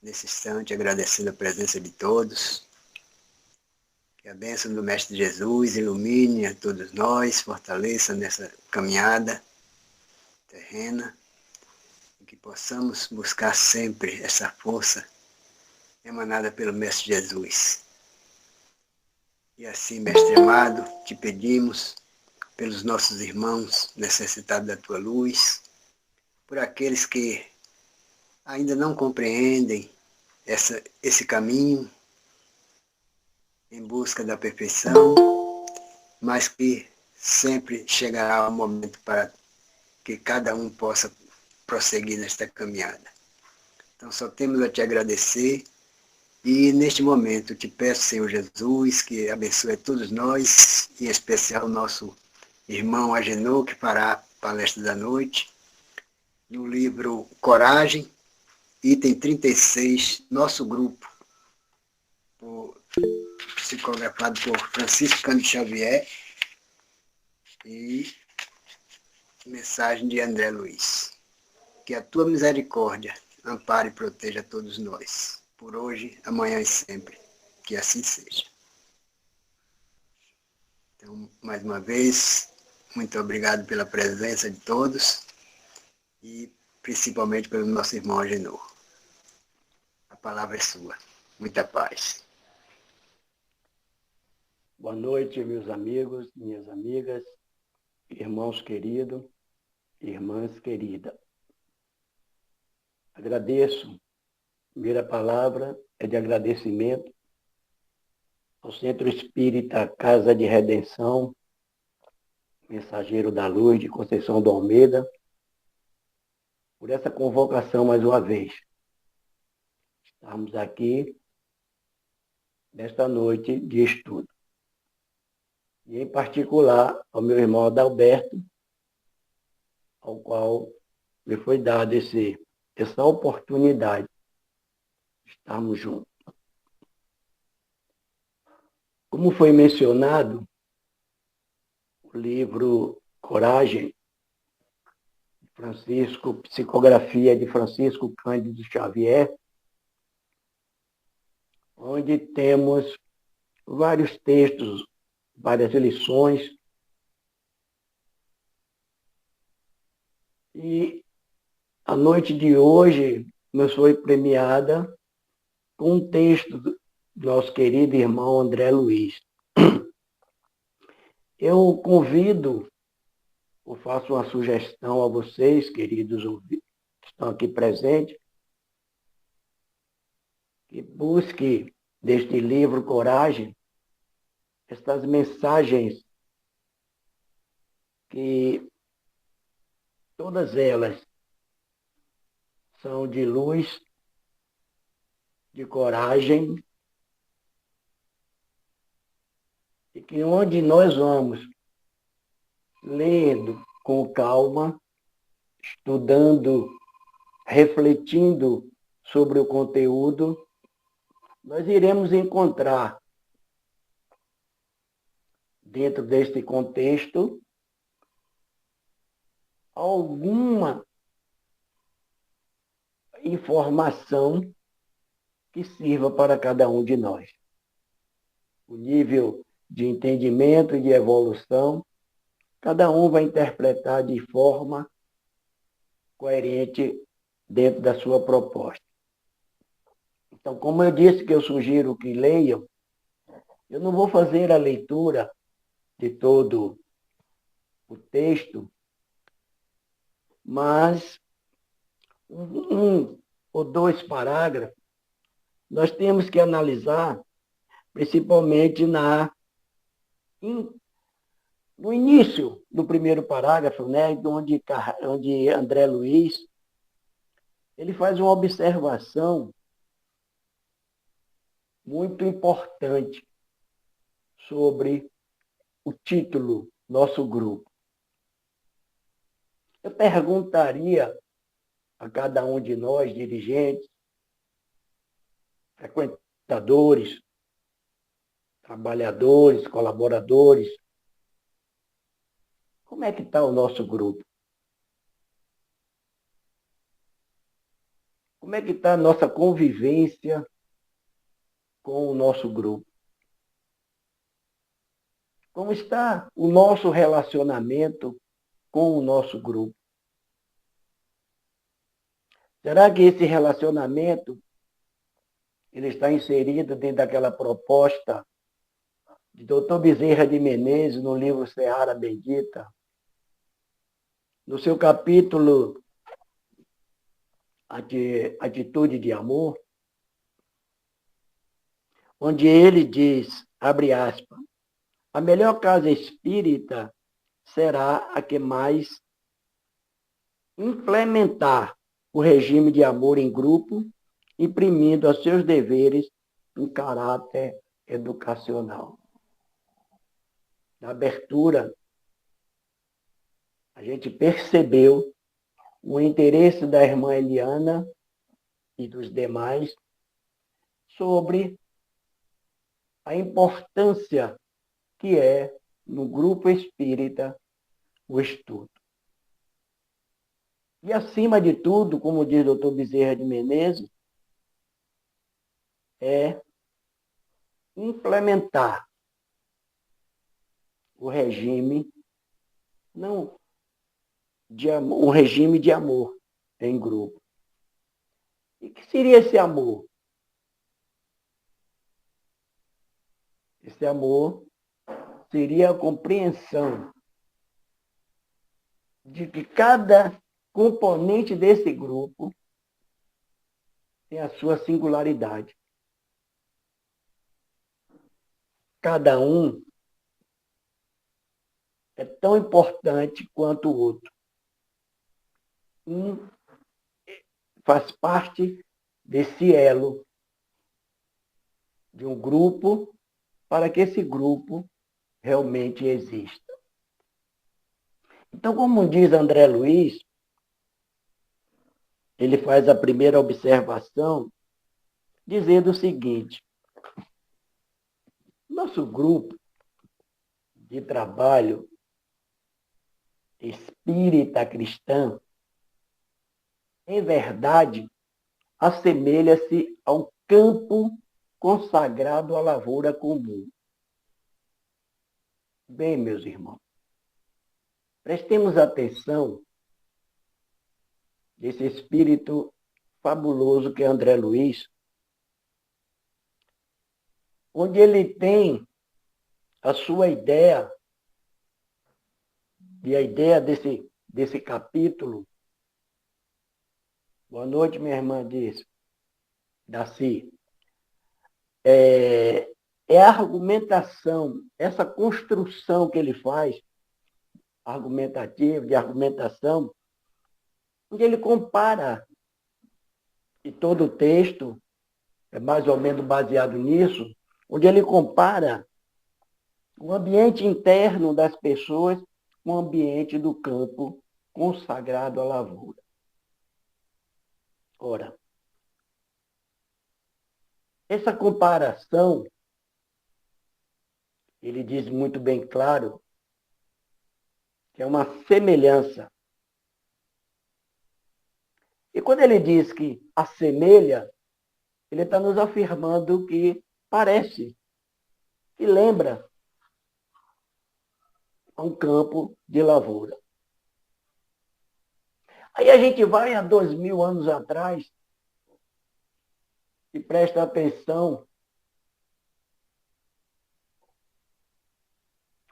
nesse instante, agradecendo a presença de todos. Que a bênção do Mestre Jesus ilumine a todos nós, fortaleça nessa caminhada terrena, e que possamos buscar sempre essa força emanada pelo Mestre Jesus. E assim, Mestre amado, te pedimos pelos nossos irmãos necessitados da tua luz, por aqueles que ainda não compreendem esse caminho em busca da perfeição, mas que sempre chegará o momento para que cada um possa prosseguir nesta caminhada. Então só temos a te agradecer e neste momento te peço, Senhor Jesus, que abençoe a todos nós, em especial o nosso irmão Agenor, que fará a palestra da noite, no livro Coragem, item 36, nosso grupo, psicografado por Francisco Cândido Xavier e mensagem de André Luiz. Que a tua misericórdia ampare e proteja todos nós, por hoje, amanhã e sempre. Que assim seja. Então, mais uma vez, muito obrigado pela presença de todos e principalmente pelo nosso irmão Agenor. A palavra é sua. Muita paz. Boa noite, meus amigos, minhas amigas, irmãos queridos, irmãs queridas. Agradeço. A primeira palavra é de agradecimento ao Centro Espírita Casa de Redenção, Mensageiro da Luz de Conceição do Almeida, por essa convocação mais uma vez. Estamos aqui nesta noite de estudo. E, em particular, ao meu irmão Adalberto, ao qual me foi dada essa oportunidade de estarmos juntos. Como foi mencionado, o livro Coragem, psicografia de Francisco Cândido Xavier, onde temos vários textos, várias lições, e a noite de hoje nos foi premiada com um texto do nosso querido irmão André Luiz. Eu convido, ou faço uma sugestão a vocês, queridos ouvintes, que estão aqui presentes, que busque deste livro Coragem estas mensagens que todas elas são de luz, de coragem, e que onde nós vamos lendo com calma, estudando, refletindo sobre o conteúdo, nós iremos encontrar, dentro deste contexto, alguma informação que sirva para cada um de nós. O nível de entendimento e de evolução, cada um vai interpretar de forma coerente dentro da sua proposta. Então, como eu disse que eu sugiro que leiam, eu não vou fazer a leitura de todo o texto, mas um ou dois parágrafos nós temos que analisar, principalmente no início do primeiro parágrafo, né, onde André Luiz ele faz uma observação muito importante sobre o título Nosso Grupo. Eu perguntaria a cada um de nós, dirigentes, frequentadores, trabalhadores, colaboradores, como é que está o nosso grupo? Como é que está a nossa convivência com o nosso grupo? Como está o nosso relacionamento com o nosso grupo? Será que esse relacionamento ele está inserido dentro daquela proposta de Dr. Bezerra de Menezes no livro Seara Bendita, no seu capítulo Atitude de Amor, onde ele diz, abre aspas, a melhor casa espírita será a que mais implementar o regime de amor em grupo, imprimindo a seus deveres um caráter educacional. Na abertura, a gente percebeu o interesse da irmã Eliana e dos demais sobre a importância que é, no grupo espírita, o estudo. E, acima de tudo, como diz o Dr. Bezerra de Menezes, é implementar o regime, não de amor, um regime de amor em grupo. E que seria esse amor? Esse amor seria a compreensão de que cada componente desse grupo tem a sua singularidade. Cada um é tão importante quanto o outro. Um faz parte desse elo de um grupo para que esse grupo realmente exista. Então, como diz André Luiz, ele faz a primeira observação dizendo o seguinte: nosso grupo de trabalho espírita cristã, em verdade, assemelha-se ao campo consagrado à lavoura comum. Bem, meus irmãos, prestemos atenção nesse espírito fabuloso que é André Luiz, onde ele tem a sua ideia, e a ideia desse capítulo. Boa noite, minha irmã diz, Daci. É a argumentação, essa construção que ele faz, argumentativa, de argumentação, onde ele compara, e todo o texto é mais ou menos baseado nisso, onde ele compara o ambiente interno das pessoas com o ambiente do campo consagrado à lavoura. Ora, essa comparação, ele diz muito bem claro, que é uma semelhança. E quando ele diz que assemelha, ele está nos afirmando que parece, que lembra a um campo de lavoura. Aí a gente vai a 2000 anos atrás e presta atenção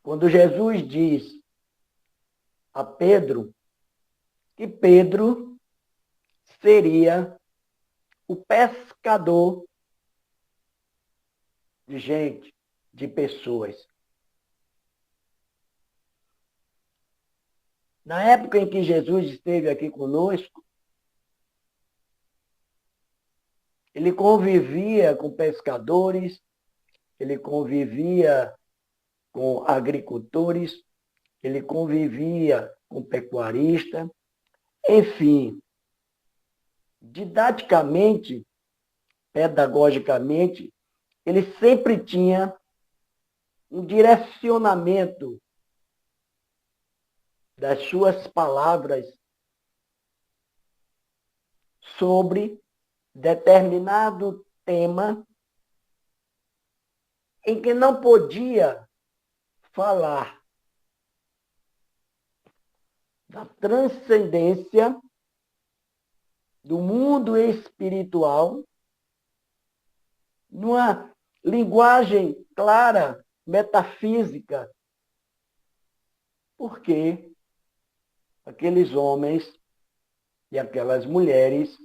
quando Jesus diz a Pedro que Pedro seria o pescador de gente, de pessoas. Na época em que Jesus esteve aqui conosco, ele convivia com pescadores, ele convivia com agricultores, ele convivia com pecuaristas, enfim, didaticamente, pedagogicamente, ele sempre tinha um direcionamento das suas palavras sobre determinado tema em que não podia falar da transcendência do mundo espiritual numa linguagem clara, metafísica, porque aqueles homens e aquelas mulheres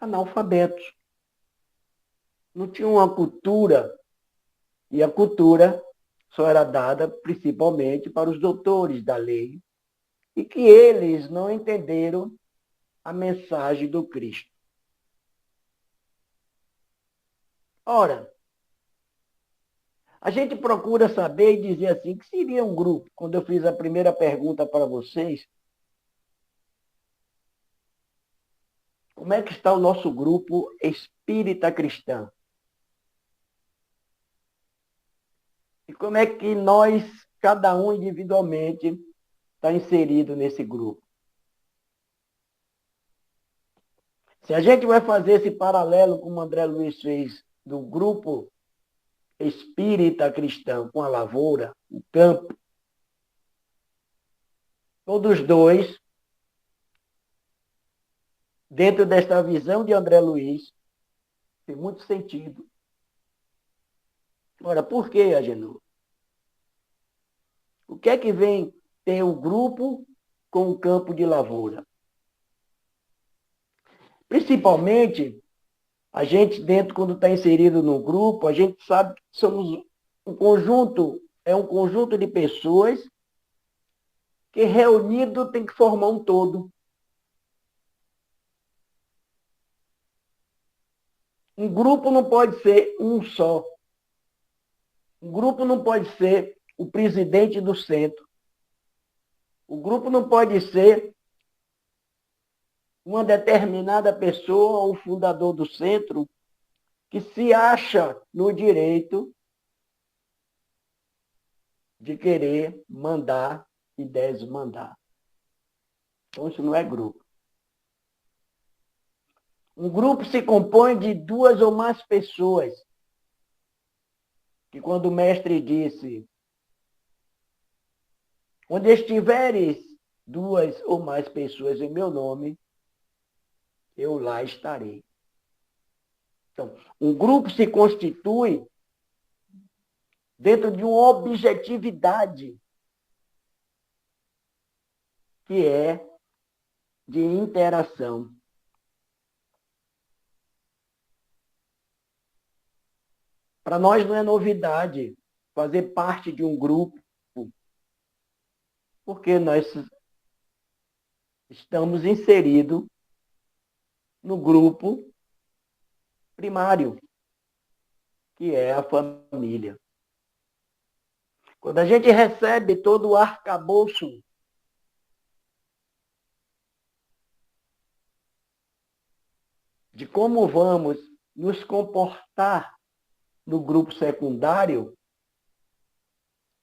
analfabetos não tinham uma cultura, e a cultura só era dada principalmente para os doutores da lei, e que eles não entenderam a mensagem do Cristo. Ora, a gente procura saber e dizer assim, que seria um grupo. Quando eu fiz a primeira pergunta para vocês, como é que está o nosso grupo espírita cristã? E como é que nós, cada um individualmente, está inserido nesse grupo? Se a gente vai fazer esse paralelo, como o André Luiz fez, do grupo espírita cristão com a lavoura, o campo, todos dois, dentro desta visão de André Luiz, tem muito sentido. Ora, por que, Agenor? O que é que vem ter o grupo com o campo de lavoura? Principalmente, a gente dentro, quando está inserido no grupo, a gente sabe que somos um conjunto, é um conjunto de pessoas que reunido tem que formar um todo. Um grupo não pode ser um só. Um grupo não pode ser o presidente do centro. O grupo não pode ser uma determinada pessoa ou fundador do centro que se acha no direito de querer mandar e desmandar. Então, isso não é grupo. Um grupo se compõe de duas ou mais pessoas. Que quando o mestre disse, onde estiveres duas ou mais pessoas em meu nome, eu lá estarei. Então, um grupo se constitui dentro de uma objetividade que é de interação. Para nós não é novidade fazer parte de um grupo, porque nós estamos inseridos no grupo primário, que é a família. Quando a gente recebe todo o arcabouço de como vamos nos comportar no grupo secundário,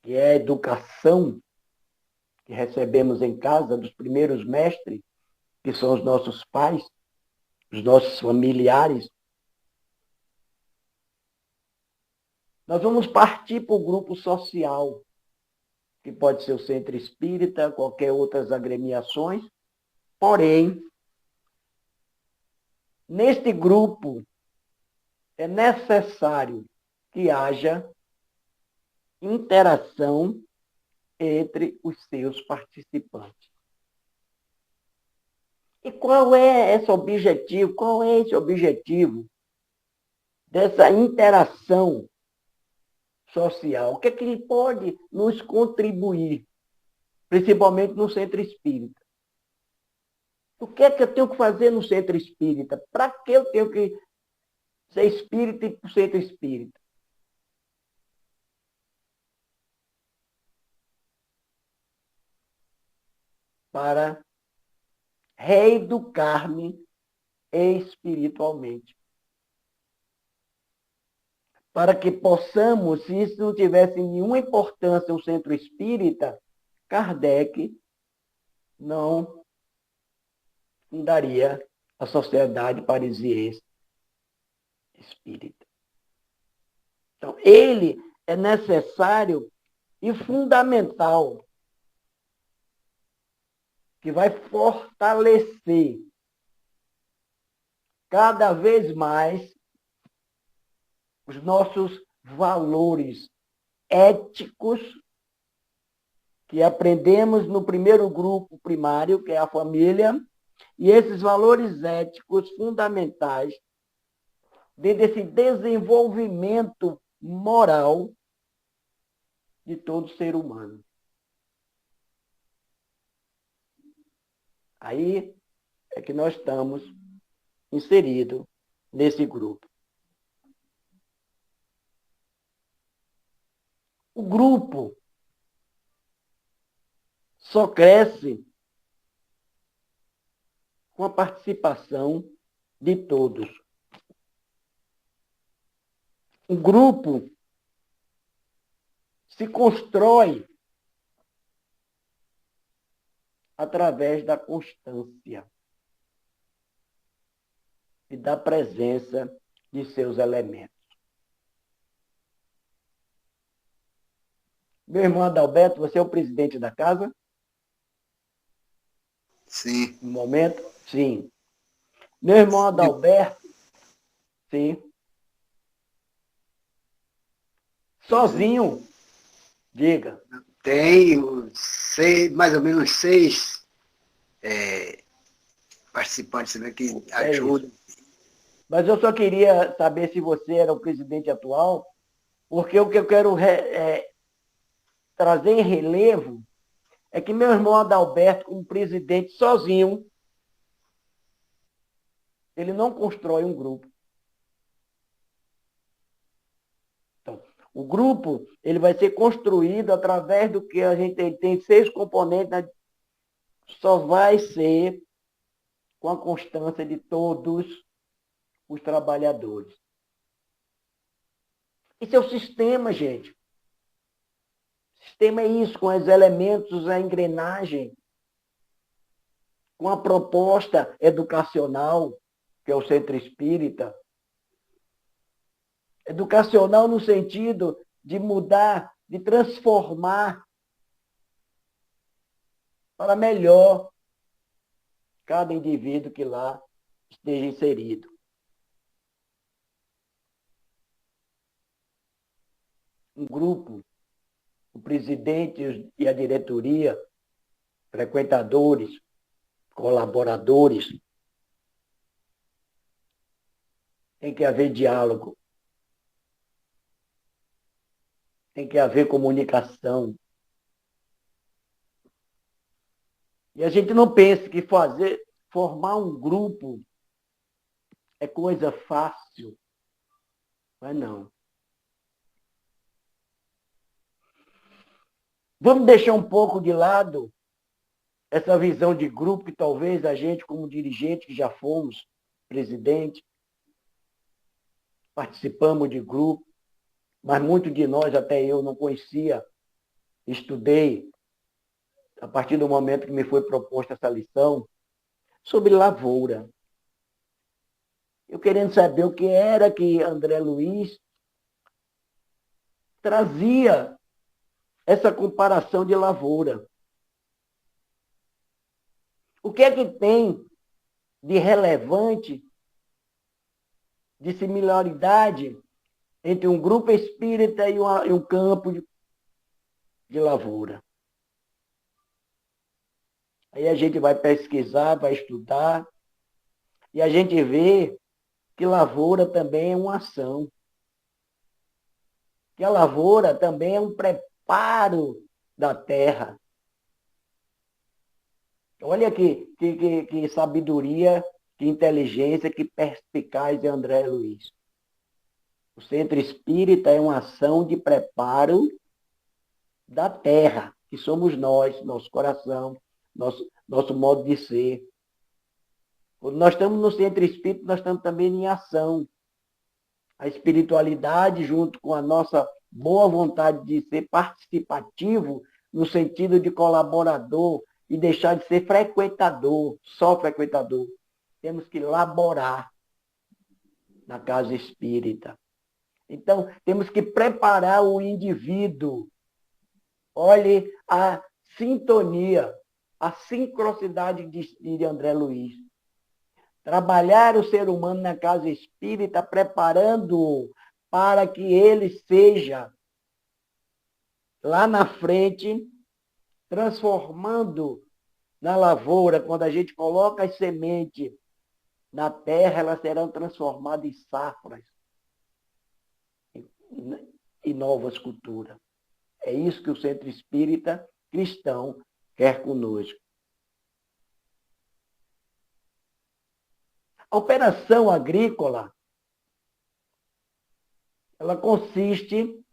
que é a educação que recebemos em casa dos primeiros mestres, que são os nossos pais, os nossos familiares, nós vamos partir para o grupo social, que pode ser o centro espírita, qualquer outras agremiações, porém, neste grupo é necessário que haja interação entre os seus participantes. E qual é esse objetivo? Qual é esse objetivo dessa interação social? O que é que ele pode nos contribuir, principalmente no centro espírita? O que é que eu tenho que fazer no centro espírita? Para que eu tenho que ser espírita e ir para o centro espírita? Para reeducar-me espiritualmente. Para que possamos, se isso não tivesse nenhuma importância no centro espírita, Kardec não fundaria a Sociedade Parisiense Espírita. Então, ele é necessário e fundamental, que vai fortalecer cada vez mais os nossos valores éticos que aprendemos no primeiro grupo primário, que é a família, e esses valores éticos fundamentais desse desenvolvimento moral de todo ser humano. Aí é que nós estamos inseridos nesse grupo. O grupo só cresce com a participação de todos. O grupo se constrói através da constância e da presença de seus elementos. Meu irmão Adalberto, você é o presidente da casa? Sim. No momento? Sim. Meu irmão Adalberto, sim. Sozinho, diga. Tenho mais ou menos 6 participantes também que ajudam. Mas eu só queria saber se você era o presidente atual, porque o que eu quero trazer em relevo é que meu irmão Adalberto, como presidente sozinho, ele não constrói um grupo. Então, o grupo ele vai ser construído através do que a gente tem 6 componentes, né? Só vai ser com a constância de todos os trabalhadores. Esse é o sistema, gente. O sistema é isso, com os elementos, a engrenagem, com a proposta educacional, que é o Centro Espírita. Educacional no sentido de mudar, de transformar para melhor cada indivíduo que lá esteja inserido. Um grupo, o presidente e a diretoria, frequentadores, colaboradores, tem que haver diálogo, tem que haver comunicação. E a gente não pensa que formar um grupo é coisa fácil. Mas não. Vamos deixar um pouco de lado essa visão de grupo que talvez a gente, como dirigente, que já fomos presidente, participamos de grupo, mas muitos de nós, até eu, não conhecia, estudei, a partir do momento que me foi proposta essa lição, sobre lavoura. Eu querendo saber o que era que André Luiz trazia essa comparação de lavoura. O que é que tem de relevante, de similaridade entre um grupo espírita e um campo de lavoura? Aí a gente vai pesquisar, vai estudar, e a gente vê que lavoura também é uma ação. Que a lavoura também é um preparo da terra. Olha que sabedoria, que inteligência, que perspicaz de André Luiz. O Centro Espírita é uma ação de preparo da terra, que somos nós, nosso coração, nosso modo de ser. Quando nós estamos no Centro Espírita, nós estamos também em ação. A espiritualidade, junto com a nossa boa vontade de ser participativo, no sentido de colaborador, e deixar de ser frequentador, só frequentador. temos que laborar na casa espírita. Então, temos que preparar o indivíduo. Olhe a sintonia, a sincronicidade de André Luiz. Trabalhar o ser humano na casa espírita, preparando-o para que ele seja, lá na frente, transformando na lavoura. Quando a gente coloca as sementes na terra, elas serão transformadas em safras e novas culturas. É isso que o Centro Espírita Cristão quer conosco. A operação agrícola, ela consiste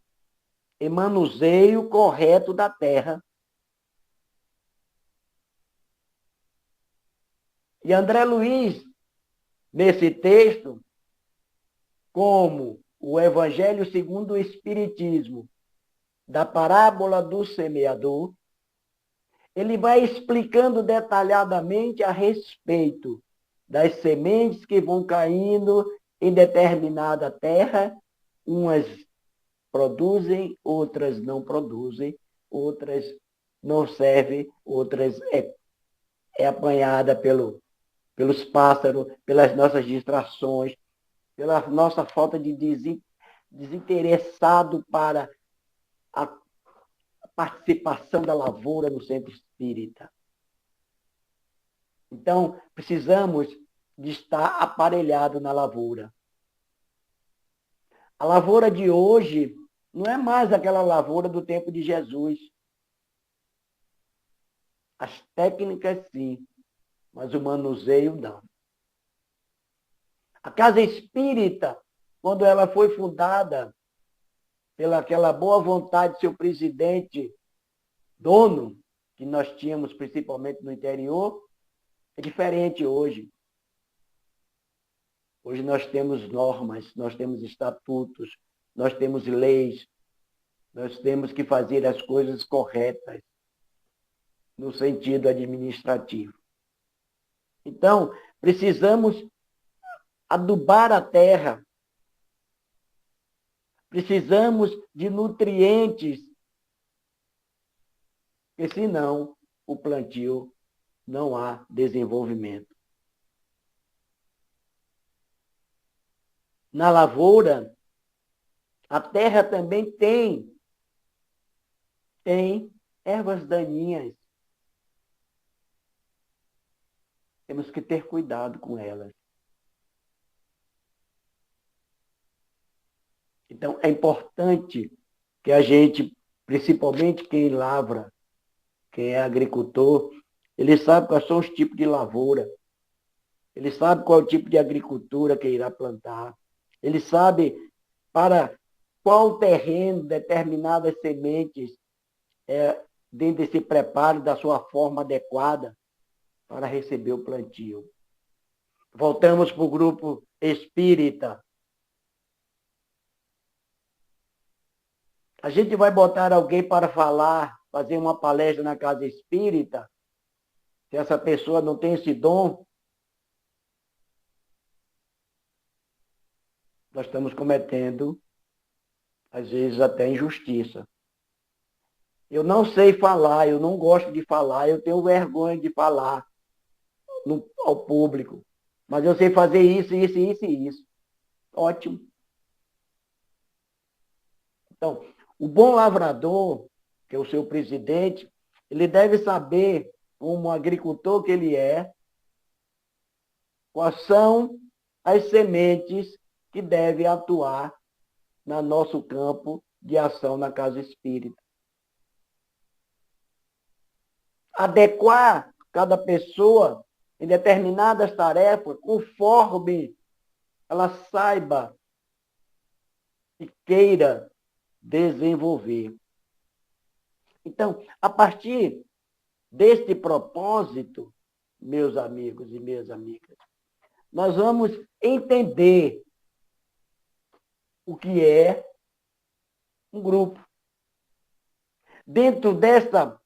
em manuseio correto da terra. E André Luiz, nesse texto, como o Evangelho segundo o Espiritismo, da parábola do semeador, ele vai explicando detalhadamente a respeito das sementes que vão caindo em determinada terra. Umas produzem, outras não produzem, outras não servem, outras é apanhada pelos pássaros, pelas nossas distrações, pela nossa falta de desinteressado para a participação da lavoura no centro espírita. Então, precisamos de estar aparelhado na lavoura. A lavoura de hoje não é mais aquela lavoura do tempo de Jesus. As técnicas, sim, mas o manuseio, não. A casa espírita, quando ela foi fundada pela aquela boa vontade de seu presidente, dono, que nós tínhamos principalmente no interior, é diferente hoje. Hoje nós temos normas, nós temos estatutos, nós temos leis, nós temos que fazer as coisas corretas no sentido administrativo. Então, precisamos adubar a terra, precisamos de nutrientes, porque senão o plantio não há desenvolvimento. Na lavoura, a terra também tem ervas daninhas. Temos que ter cuidado com elas. Então, é importante que a gente, principalmente quem lavra, quem é agricultor, ele sabe quais são os tipos de lavoura. Ele sabe qual é o tipo de agricultura que irá plantar. Ele sabe para qual terreno determinadas sementes dentro desse preparo da sua forma adequada para receber o plantio. Voltamos para o grupo espírita. A gente vai botar alguém para falar, fazer uma palestra na casa espírita, se essa pessoa não tem esse dom, nós estamos cometendo, às vezes, até injustiça. Eu não sei falar, eu não gosto de falar, eu tenho vergonha de falar ao público. Mas eu sei fazer isso, isso, isso e isso. Ótimo. Então, o bom lavrador, que é o seu presidente, ele deve saber, como agricultor que ele é, quais são as sementes que devem atuar no nosso campo de ação na casa espírita. Adequar cada pessoa em determinadas tarefas conforme ela saiba e queira desenvolver. Então, a partir deste propósito, meus amigos e minhas amigas, nós vamos entender o que é um grupo. Dentro dessa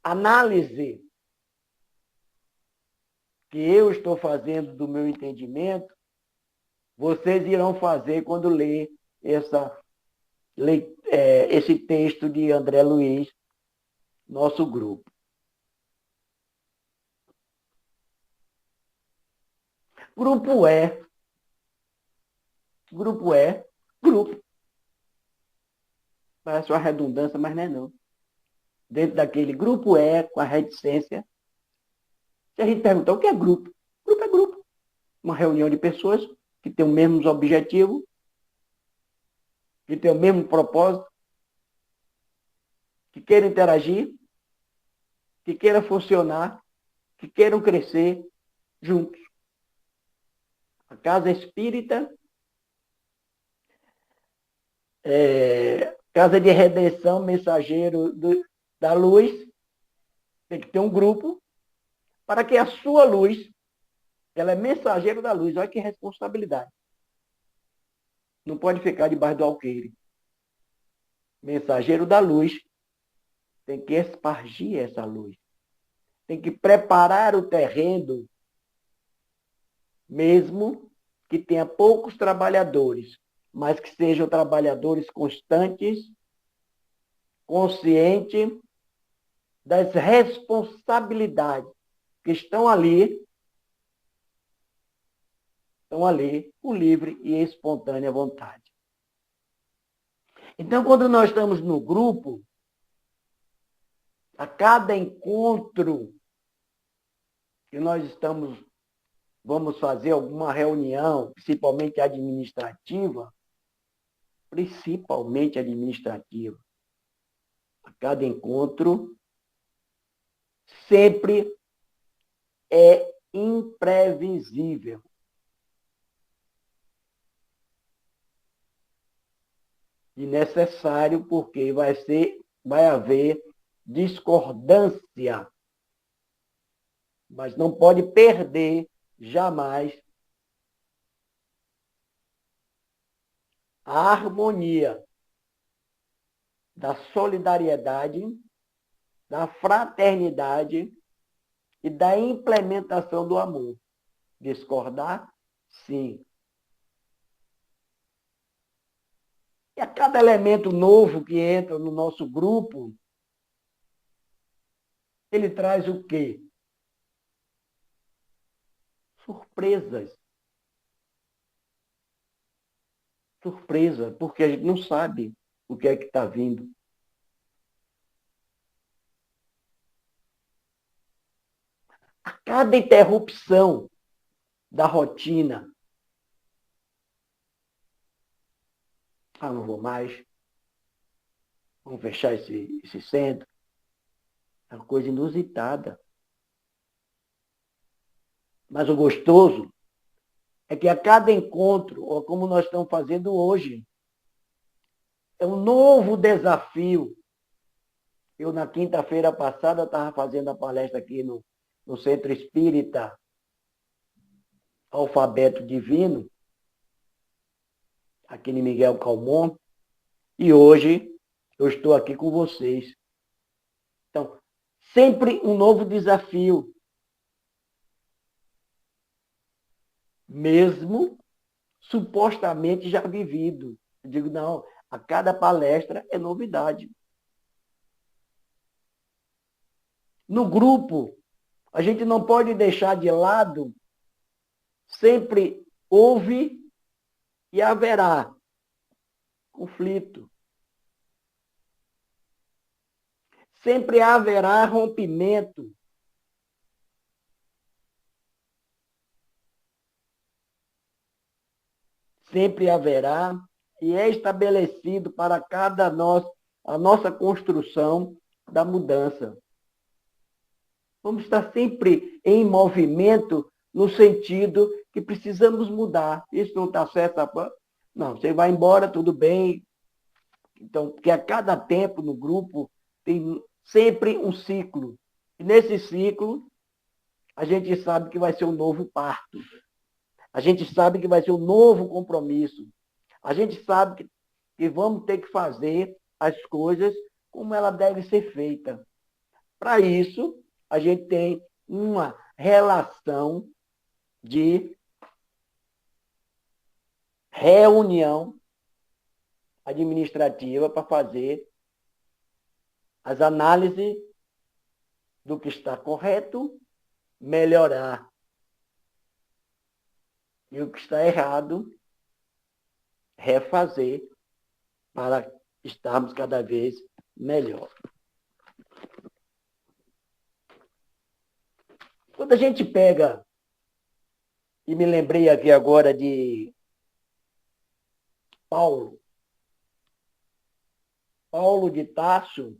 análise que eu estou fazendo do meu entendimento, vocês irão fazer quando ler esse texto de André Luiz, nosso grupo. Grupo é grupo. Parece uma redundância, mas não é não. Dentro daquele grupo com a reticência, se a gente perguntar o que é grupo, grupo é grupo. Uma reunião de pessoas que têm os mesmos objetivos, que têm o mesmo propósito, que queiram interagir, que queiram funcionar, que queiram crescer juntos. A casa espírita, casa de redenção, mensageiro da luz, tem que ter um grupo para que a sua luz, ela é mensageiro da luz. Olha que responsabilidade. Não pode ficar debaixo do alqueire. Mensageiro da luz tem que espargir essa luz. Tem que preparar o terreno, mesmo que tenha poucos trabalhadores, mas que sejam trabalhadores constantes, conscientes das responsabilidades que estão ali por livre e espontânea vontade. Então, quando nós estamos no grupo, a cada encontro que nós vamos fazer alguma reunião, principalmente administrativa, a cada encontro sempre é imprevisível. E necessário porque vai haver discordância, mas não pode perder jamais a harmonia da solidariedade, da fraternidade e da implementação do amor. Discordar? Sim. E a cada elemento novo que entra no nosso grupo, ele traz o quê? Surpresas. Surpresa, porque a gente não sabe o que é que está vindo. A cada interrupção da rotina, não vou mais, vamos fechar esse centro, é uma coisa inusitada. Mas o gostoso é que a cada encontro, ou como nós estamos fazendo hoje, é um novo desafio. Eu, na quinta-feira passada, estava fazendo a palestra aqui no Centro Espírita Alfabeto Divino, aqui em Miguel Calmon, e hoje eu estou aqui com vocês. Então, sempre um novo desafio. Mesmo supostamente já vivido. Eu digo, não, a cada palestra é novidade. No grupo, a gente não pode deixar de lado, sempre houve e haverá conflito. Sempre haverá rompimento. Sempre haverá e é estabelecido para a nossa construção da mudança. Vamos estar sempre em movimento no sentido que precisamos mudar. Isso não está certo? Não, você vai embora, tudo bem. Então, porque a cada tempo no grupo tem sempre um ciclo. E nesse ciclo, a gente sabe que vai ser um novo parto. A gente sabe que vai ser um novo compromisso. A gente sabe que vamos ter que fazer as coisas como ela deve ser feita. Para isso, a gente tem uma relação de reunião administrativa para fazer as análises do que está correto, melhorar. E o que está errado, refazer para estarmos cada vez melhor. Quando a gente pega, e me lembrei aqui agora de Paulo de Tarso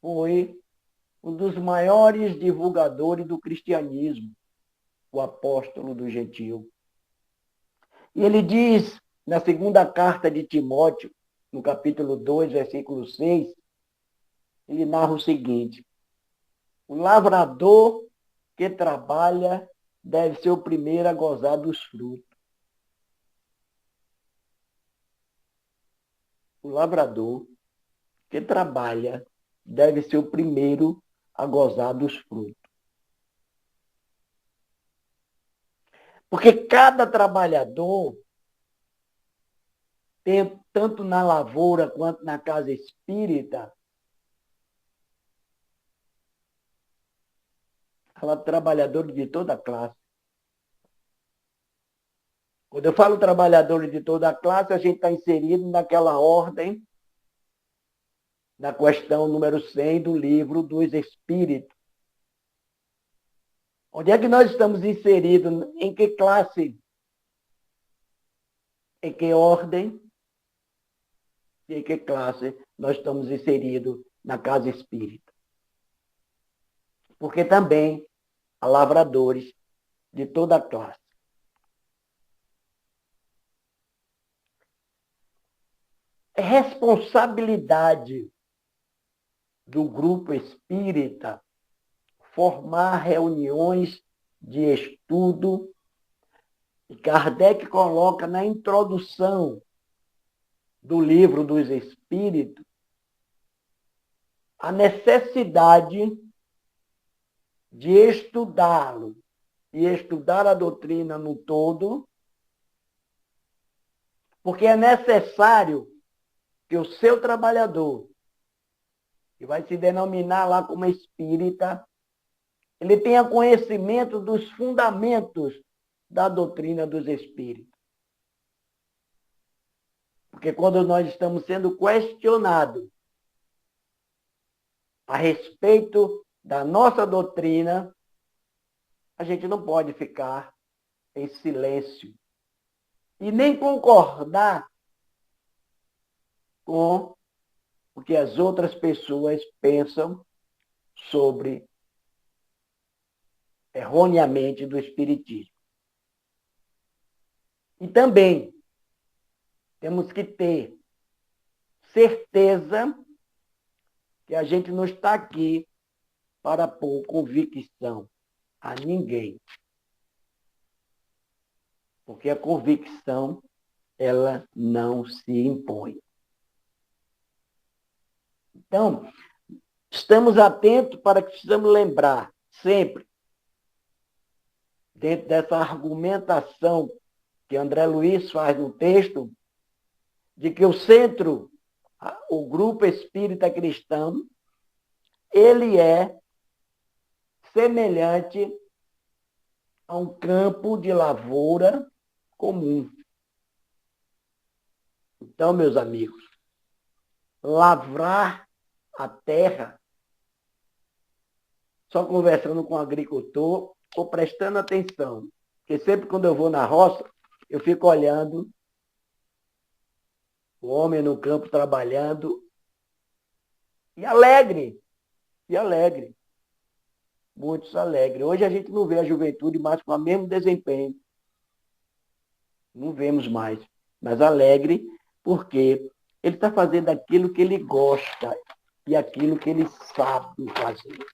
foi um dos maiores divulgadores do cristianismo, o apóstolo dos gentios. E ele diz, na segunda carta de Timóteo, no capítulo 2, versículo 6, ele narra o seguinte: o lavrador que trabalha deve ser o primeiro a gozar dos frutos. O lavrador que trabalha deve ser o primeiro a gozar dos frutos. Porque cada trabalhador, tanto na lavoura quanto na casa espírita, ela trabalhador de toda classe. Quando eu falo trabalhadores de toda classe, a gente está inserido naquela ordem da questão número 100 do livro dos Espíritos. Onde é que nós estamos inseridos? Em que classe? Em que ordem? E em que classe nós estamos inseridos na casa espírita? Porque também há lavradores de toda classe. É responsabilidade do grupo espírita formar reuniões de estudo. E Kardec coloca na introdução do livro dos Espíritos a necessidade de estudá-lo e estudar a doutrina no todo, porque é necessário que o seu trabalhador, que vai se denominar lá como espírita, ele tenha conhecimento dos fundamentos da doutrina dos espíritos. Porque quando nós estamos sendo questionados a respeito da nossa doutrina, a gente não pode ficar em silêncio e nem concordar com o que as outras pessoas pensam sobre, erroneamente, do Espiritismo. E também temos que ter certeza que a gente não está aqui para pôr convicção a ninguém. Porque a convicção, ela não se impõe. Então, estamos atentos para que precisamos lembrar sempre, dentro dessa argumentação que André Luiz faz no texto, de que o centro, o grupo espírita cristão, ele é semelhante a um campo de lavoura comum. Então, meus amigos, lavrar a terra, só conversando com o agricultor, ou prestando atenção, porque sempre quando eu vou na roça, eu fico olhando o homem no campo trabalhando, e alegre, muitos alegres. Hoje a gente não vê a juventude mais com o mesmo desempenho, não vemos mais, mas alegre, porque ele está fazendo aquilo que ele gosta e aquilo que ele sabe fazer.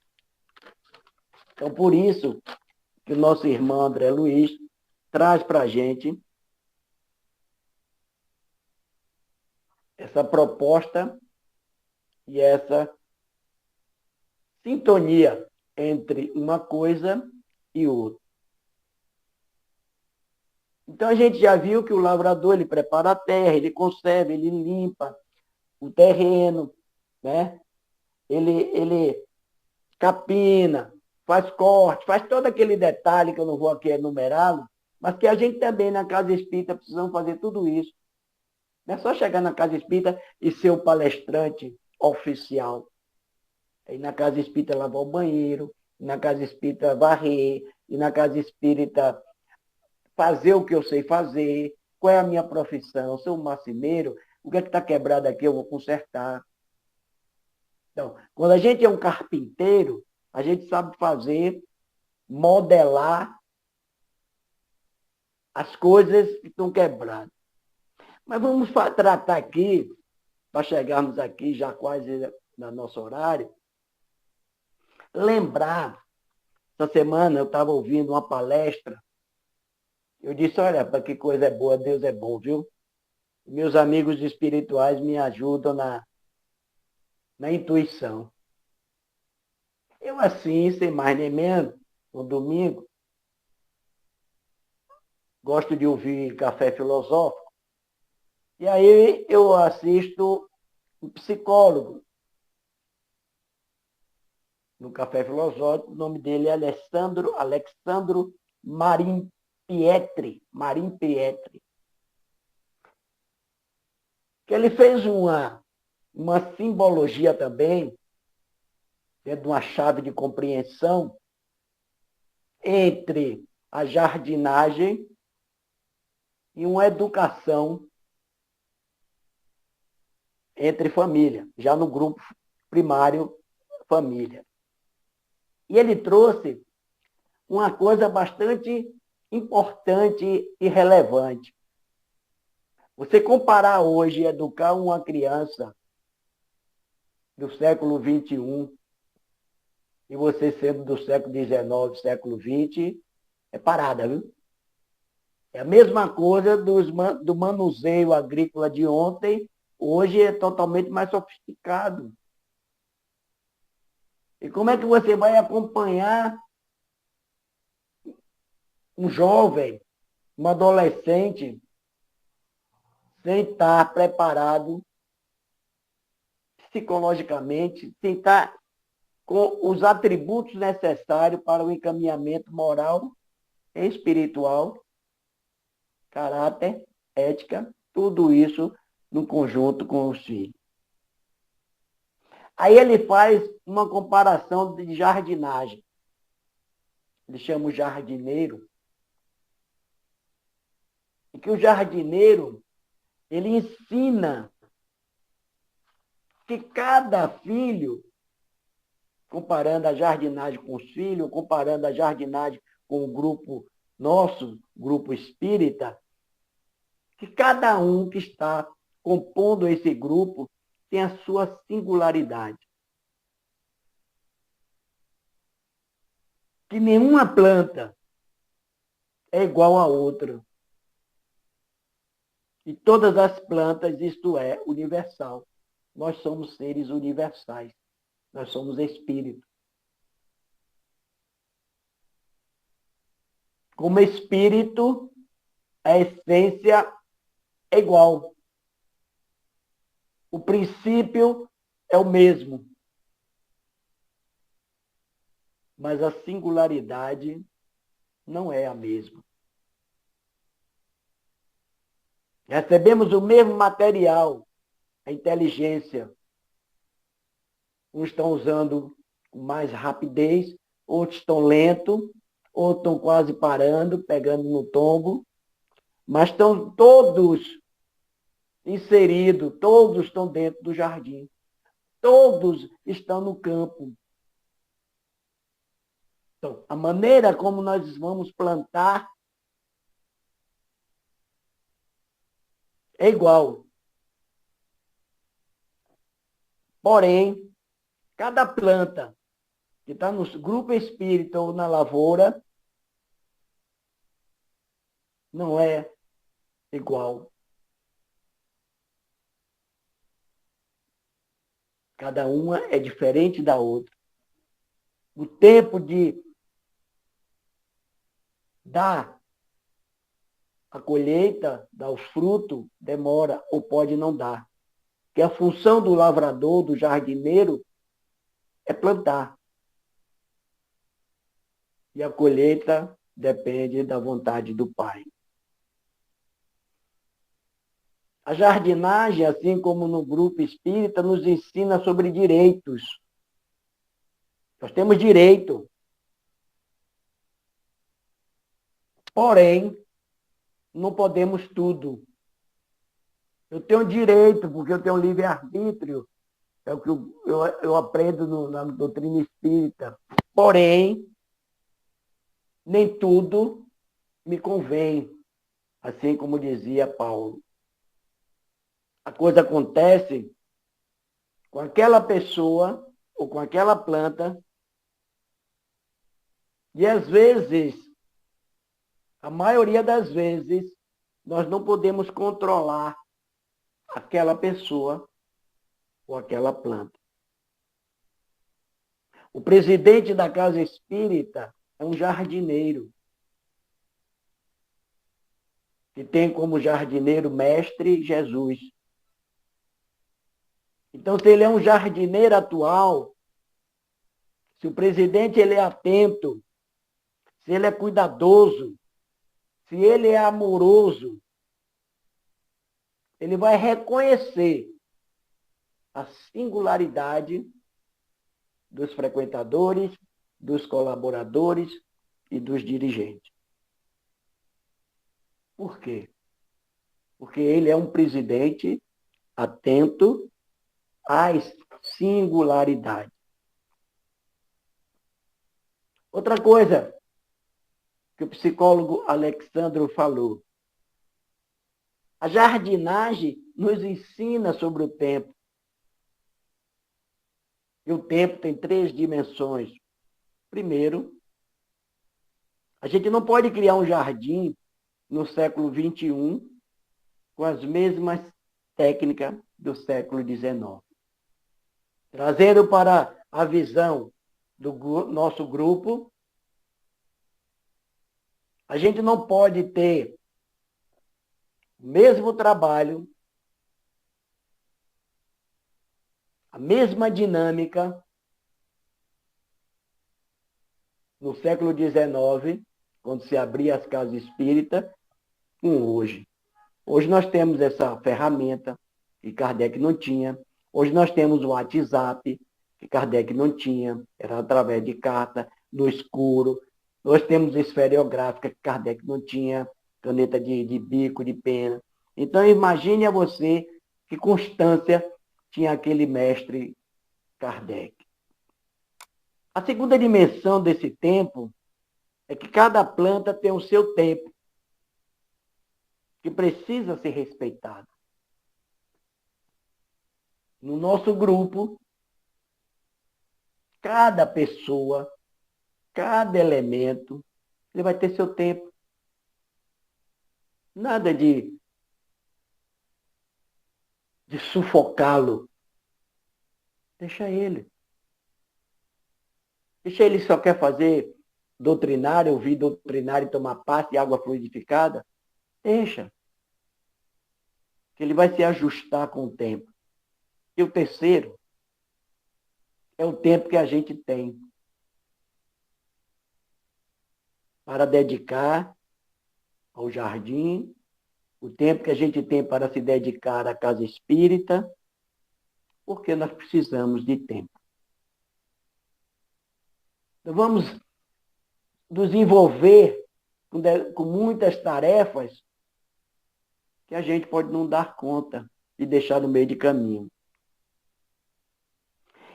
Então, por isso que o nosso irmão André Luiz traz para a gente essa proposta e essa sintonia entre uma coisa e outra. Então a gente já viu que o lavrador ele prepara a terra, ele conserva, ele limpa o terreno, né? Ele capina, faz corte, faz todo aquele detalhe que eu não vou aqui enumerá-lo, mas que a gente também na casa espírita precisamos fazer tudo isso. Não é só chegar na casa espírita e ser o palestrante oficial. Aí na casa espírita lavar o banheiro, na casa espírita varrer, e na casa espírita fazer o que eu sei fazer, qual é a minha profissão, sou um marceneiro, o que é que está quebrado aqui eu vou consertar. Então, quando a gente é um carpinteiro, a gente sabe fazer, modelar as coisas que estão quebradas. Mas vamos tratar aqui, para chegarmos aqui já quase no nosso horário, lembrar, essa semana eu estava ouvindo uma palestra, eu disse, olha, para que coisa é boa, Deus é bom, viu? Meus amigos espirituais me ajudam na intuição. Eu assim, sem mais nem menos, no domingo, gosto de ouvir café filosófico, e aí eu assisto um psicólogo no café filosófico, o nome dele é Alexandro Marin Pietri, que ele fez uma simbologia também, dentro de uma chave de compreensão, entre a jardinagem e uma educação entre família, já no grupo primário família. E ele trouxe uma coisa bastante importante e relevante. Você comparar hoje educar uma criança do século XXI e você sendo do século XIX, século XX, é parada, viu? É a mesma coisa do manuseio agrícola de ontem, hoje é totalmente mais sofisticado. E como é que você vai acompanhar um jovem, um adolescente, sem estar preparado psicologicamente, sem estar com os atributos necessários para o encaminhamento moral e espiritual, caráter, ética, tudo isso no conjunto com os filhos. Aí ele faz uma comparação de jardinagem. Ele chama o jardineiro. E que o jardineiro, ele ensina que cada filho, comparando a jardinagem com os filhos, comparando a jardinagem com o grupo nosso, grupo espírita, que cada um que está compondo esse grupo tem a sua singularidade. Que nenhuma planta é igual a outra. E todas as plantas, isto é, universal. Nós somos seres universais. Nós somos espírito. Como espírito, a essência é igual. O princípio é o mesmo. Mas a singularidade não é a mesma. Recebemos o mesmo material, a inteligência. Uns estão usando com mais rapidez, outros estão lento, outros estão quase parando, pegando no tombo, mas estão todos inseridos, todos estão dentro do jardim. Todos estão no campo. Então, a maneira como nós vamos plantar é igual. Porém, cada planta que está no grupo espírita ou na lavoura não é igual. Cada uma é diferente da outra. O tempo de dar a colheita, dar os frutos, demora ou pode não dar. Porque a função do lavrador, do jardineiro, é plantar. E a colheita depende da vontade do Pai. A jardinagem, assim como no grupo espírita, nos ensina sobre direitos. Nós temos direito. Porém, não podemos tudo. Eu tenho direito, porque eu tenho livre-arbítrio. É o que eu aprendo na doutrina espírita. Porém, nem tudo me convém, assim como dizia Paulo. A coisa acontece com aquela pessoa ou com aquela planta e, às vezes, a maioria das vezes, nós não podemos controlar aquela pessoa ou aquela planta. O presidente da casa espírita é um jardineiro, que tem como jardineiro mestre Jesus. Então, se ele é um jardineiro atual, se o presidente ele é atento, se ele é cuidadoso, se ele é amoroso, ele vai reconhecer a singularidade dos frequentadores, dos colaboradores e dos dirigentes. Por quê? Porque ele é um presidente atento às singularidades. Outra coisa que o psicólogo Alexandro falou. A jardinagem nos ensina sobre o tempo. E o tempo tem 3 dimensões. Primeiro, a gente não pode criar um jardim no século XXI com as mesmas técnicas do século XIX. Trazendo para a visão do nosso grupo, a gente não pode ter o mesmo trabalho, a mesma dinâmica no século XIX, quando se abria as casas espíritas, com hoje. Hoje nós temos essa ferramenta que Kardec não tinha. Hoje nós temos o WhatsApp, que Kardec não tinha, era através de carta, no escuro. Nós temos esferográfica, que Kardec não tinha, caneta de bico, de pena. Então, imagine a você que constância tinha aquele mestre Kardec. A segunda dimensão desse tempo é que cada planta tem o seu tempo, que precisa ser respeitado. No nosso grupo, cada pessoa, cada elemento, ele vai ter seu tempo. Nada de sufocá-lo. Deixa ele. Deixa ele só quer fazer doutrinário, ouvir doutrinário e tomar passe de água fluidificada. Deixa. Que ele vai se ajustar com o tempo. E o terceiro é o tempo que a gente tem para dedicar ao jardim, o tempo que a gente tem para se dedicar à casa espírita, porque nós precisamos de tempo. Então, vamos nos envolver com muitas tarefas que a gente pode não dar conta e deixar no meio de caminho.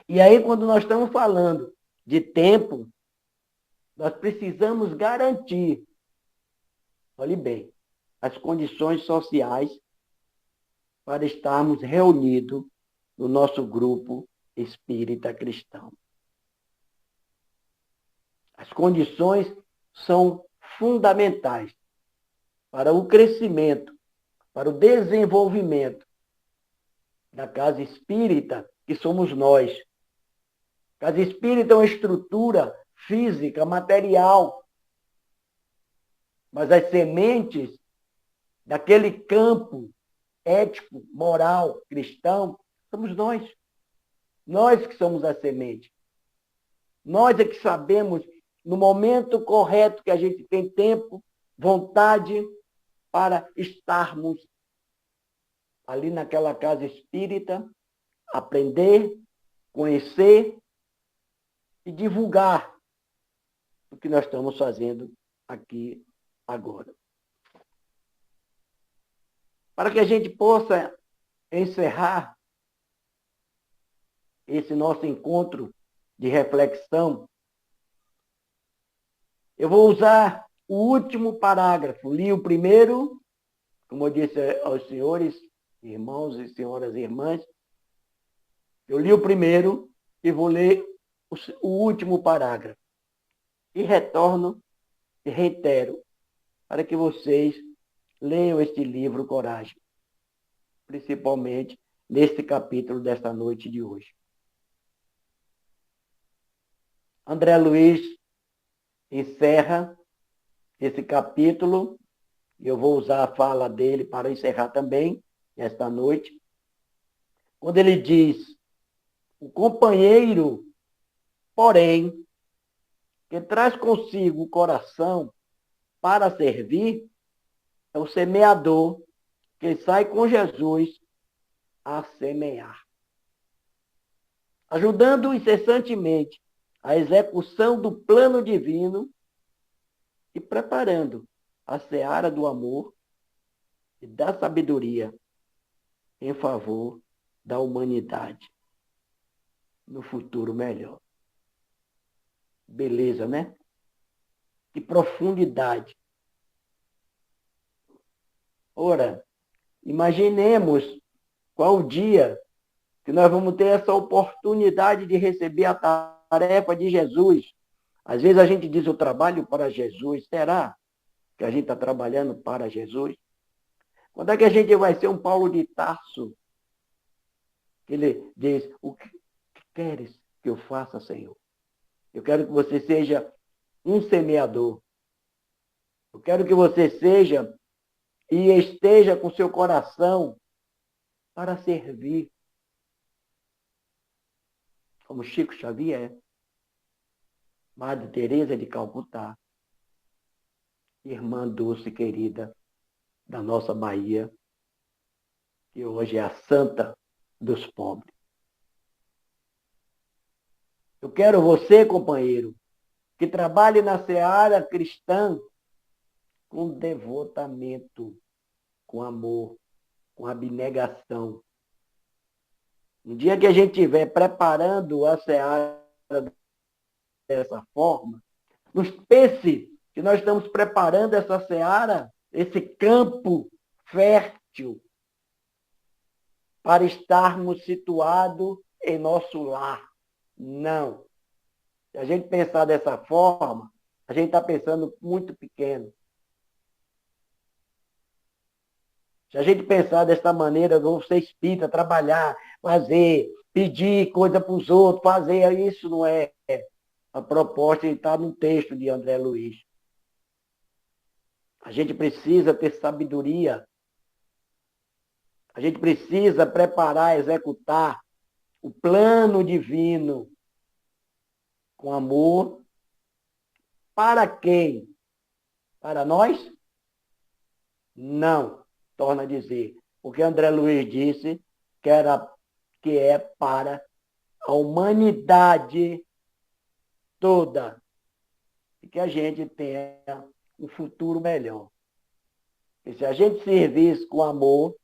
E aí, quando nós estamos falando de tempo, nós precisamos garantir, olhe bem, as condições sociais para estarmos reunidos no nosso grupo espírita cristão. As condições são fundamentais para o crescimento, para o desenvolvimento da casa espírita, que somos nós. Casa espírita é uma estrutura física, material. Mas as sementes daquele campo ético, moral, cristão, somos nós. Nós que somos a semente. Nós é que sabemos, no momento correto que a gente tem tempo, vontade, para estarmos ali naquela casa espírita, aprender, conhecer e divulgar o que nós estamos fazendo aqui agora. Para que a gente possa encerrar esse nosso encontro de reflexão, eu vou usar o último parágrafo. Li o primeiro, como eu disse aos senhores, irmãos e senhoras irmãs, eu li o primeiro e vou ler o último parágrafo. E retorno e reitero para que vocês leiam este livro Coragem, principalmente neste capítulo desta noite de hoje. André Luiz encerra esse capítulo, e eu vou usar a fala dele para encerrar também esta noite, quando ele diz: o companheiro, porém, que traz consigo o coração para servir, é o semeador que sai com Jesus a semear, ajudando incessantemente a execução do plano divino e preparando a seara do amor e da sabedoria em favor da humanidade no futuro melhor. Beleza, né? Que profundidade. Ora, imaginemos qual o dia que nós vamos ter essa oportunidade de receber a tarefa de Jesus. Às vezes a gente diz: eu trabalho para Jesus. Será que a gente está trabalhando para Jesus? Quando é que a gente vai ser um Paulo de Tarso? Ele diz: o que queres que eu faça, Senhor? Eu quero que você seja um semeador. Eu quero que você seja e esteja com seu coração para servir. Como Chico Xavier, Madre Teresa de Calcutá, irmã doce querida da nossa Bahia, que hoje é a santa dos pobres. Eu quero você, companheiro, que trabalhe na seara cristã com devotamento, com amor, com abnegação. No dia que a gente estiver preparando a seara dessa forma, nos pense que nós estamos preparando essa seara, esse campo fértil, para estarmos situados em nosso lar. Não. Se a gente pensar dessa forma, a gente está pensando muito pequeno. Se a gente pensar dessa maneira, eu vou ser espírita, trabalhar, fazer, pedir coisa para os outros, fazer, isso não é a proposta, está no texto de André Luiz. A gente precisa ter sabedoria. A gente precisa preparar, executar o plano divino com amor. Para quem? Para nós? Não. Torna a dizer. Porque André Luiz disse que é para a humanidade toda. E que a gente tenha um futuro melhor. E se a gente servisse com amor,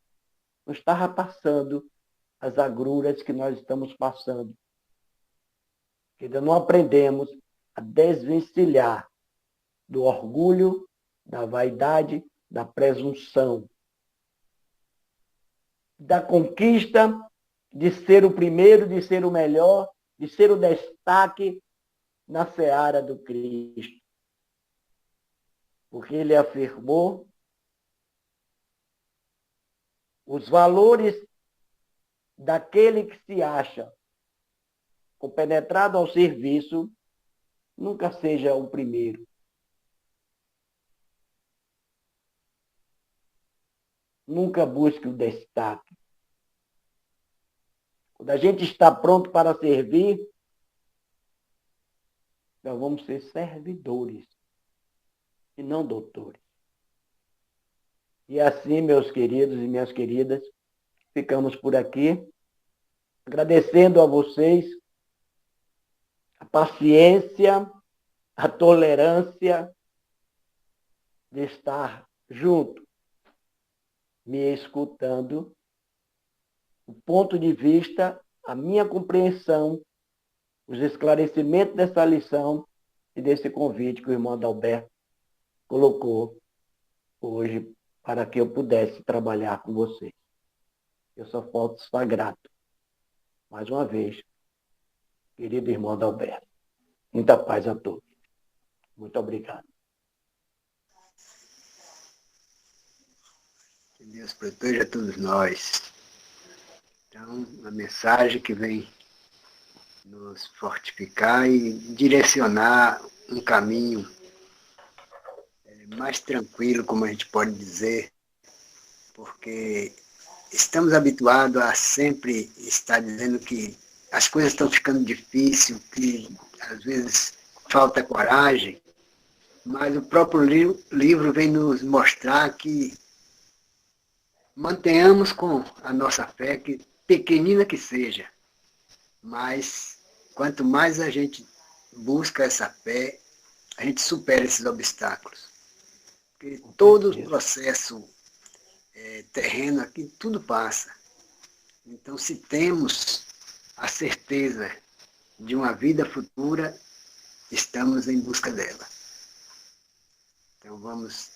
não estava passando as agruras que nós estamos passando. Ainda não aprendemos a desvencilhar do orgulho, da vaidade, da presunção, da conquista de ser o primeiro, de ser o melhor, de ser o destaque na seara do Cristo. Porque ele afirmou os valores daquele que se acha compenetrado ao serviço, nunca seja o primeiro. Nunca busque o destaque. Quando a gente está pronto para servir, nós vamos ser servidores e não doutores. E assim, meus queridos e minhas queridas, ficamos por aqui, agradecendo a vocês a paciência, a tolerância de estar junto, me escutando, o ponto de vista, a minha compreensão, os esclarecimentos dessa lição e desse convite que o irmão Adalberto colocou hoje para que eu pudesse trabalhar com vocês. Eu só posso estar grato, mais uma vez, querido irmão Adalberto. Muita paz a todos. Muito obrigado. Que Deus proteja todos nós. Então, a mensagem que vem nos fortificar e direcionar um caminho mais tranquilo, como a gente pode dizer, porque estamos habituados a sempre estar dizendo que as coisas estão ficando difíceis, que às vezes falta coragem, mas o próprio livro vem nos mostrar que mantenhamos com a nossa fé, que pequenina que seja, mas quanto mais a gente busca essa fé, a gente supera esses obstáculos. Porque todo o processo terreno aqui, tudo passa. Então, se temos a certeza de uma vida futura, estamos em busca dela. Então, vamos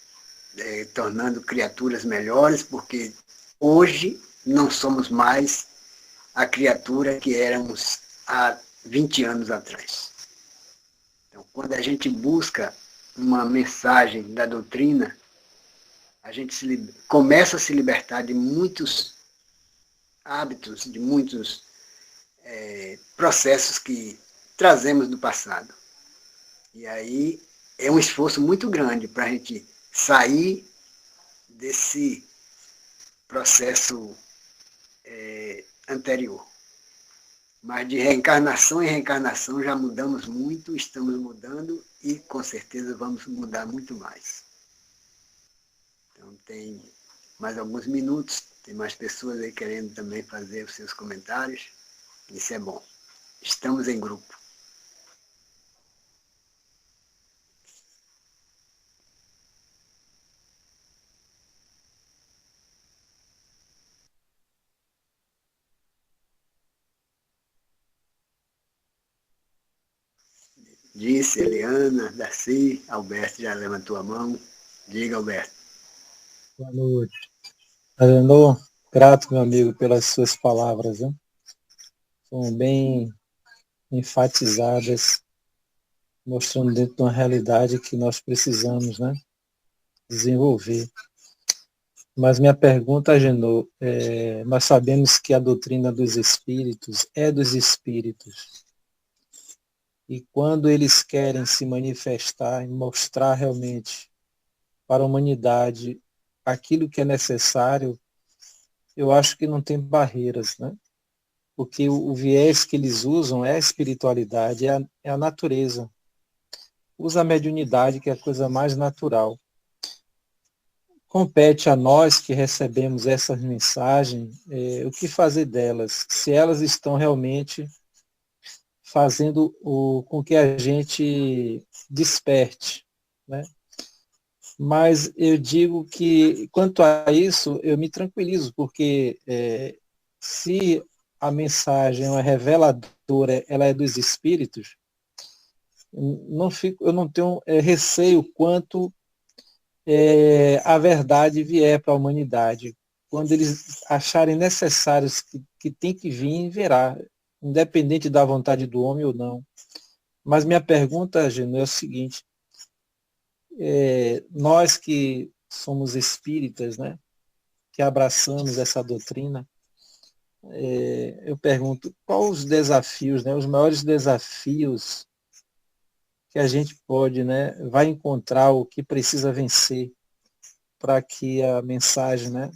tornando criaturas melhores, porque hoje não somos mais a criatura que éramos há 20 anos atrás. Então, quando a gente busca uma mensagem da doutrina, a gente começa a se libertar de muitos hábitos, de muitos processos que trazemos do passado. E aí é um esforço muito grande para a gente sair desse processo anterior. Mas de reencarnação em reencarnação já mudamos muito, estamos mudando e com certeza vamos mudar muito mais. Então tem mais alguns minutos, tem mais pessoas aí querendo também fazer os seus comentários. Isso é bom. Estamos em grupo. Disse Eliana, Darcy, Alberto já levantou a mão. Diga, Alberto. Boa noite. Adenor, grato, meu amigo, pelas suas palavras, né? São bem enfatizadas, mostrando dentro de uma realidade que nós precisamos, né, desenvolver. Mas minha pergunta, Agenor, nós sabemos que a doutrina dos espíritos é dos espíritos. E quando eles querem se manifestar e mostrar realmente para a humanidade aquilo que é necessário, eu acho que não tem barreiras, né? Porque o viés que eles usam é a espiritualidade, é a natureza. Usa a mediunidade, que é a coisa mais natural. Compete a nós que recebemos essas mensagens, o que fazer delas, se elas estão realmente fazendo com que a gente desperte, né? Mas eu digo que, quanto a isso, eu me tranquilizo, porque se a mensagem é reveladora, ela é dos espíritos, eu não tenho receio quanto a verdade vier para a humanidade. Quando eles acharem necessários que tem que vir, verá, independente da vontade do homem ou não. Mas minha pergunta, Geno, é o seguinte: nós que somos espíritas, né, que abraçamos essa doutrina, eu pergunto, quais os desafios, né, os maiores desafios que a gente pode, né, vai encontrar, o que precisa vencer para que a mensagem, né,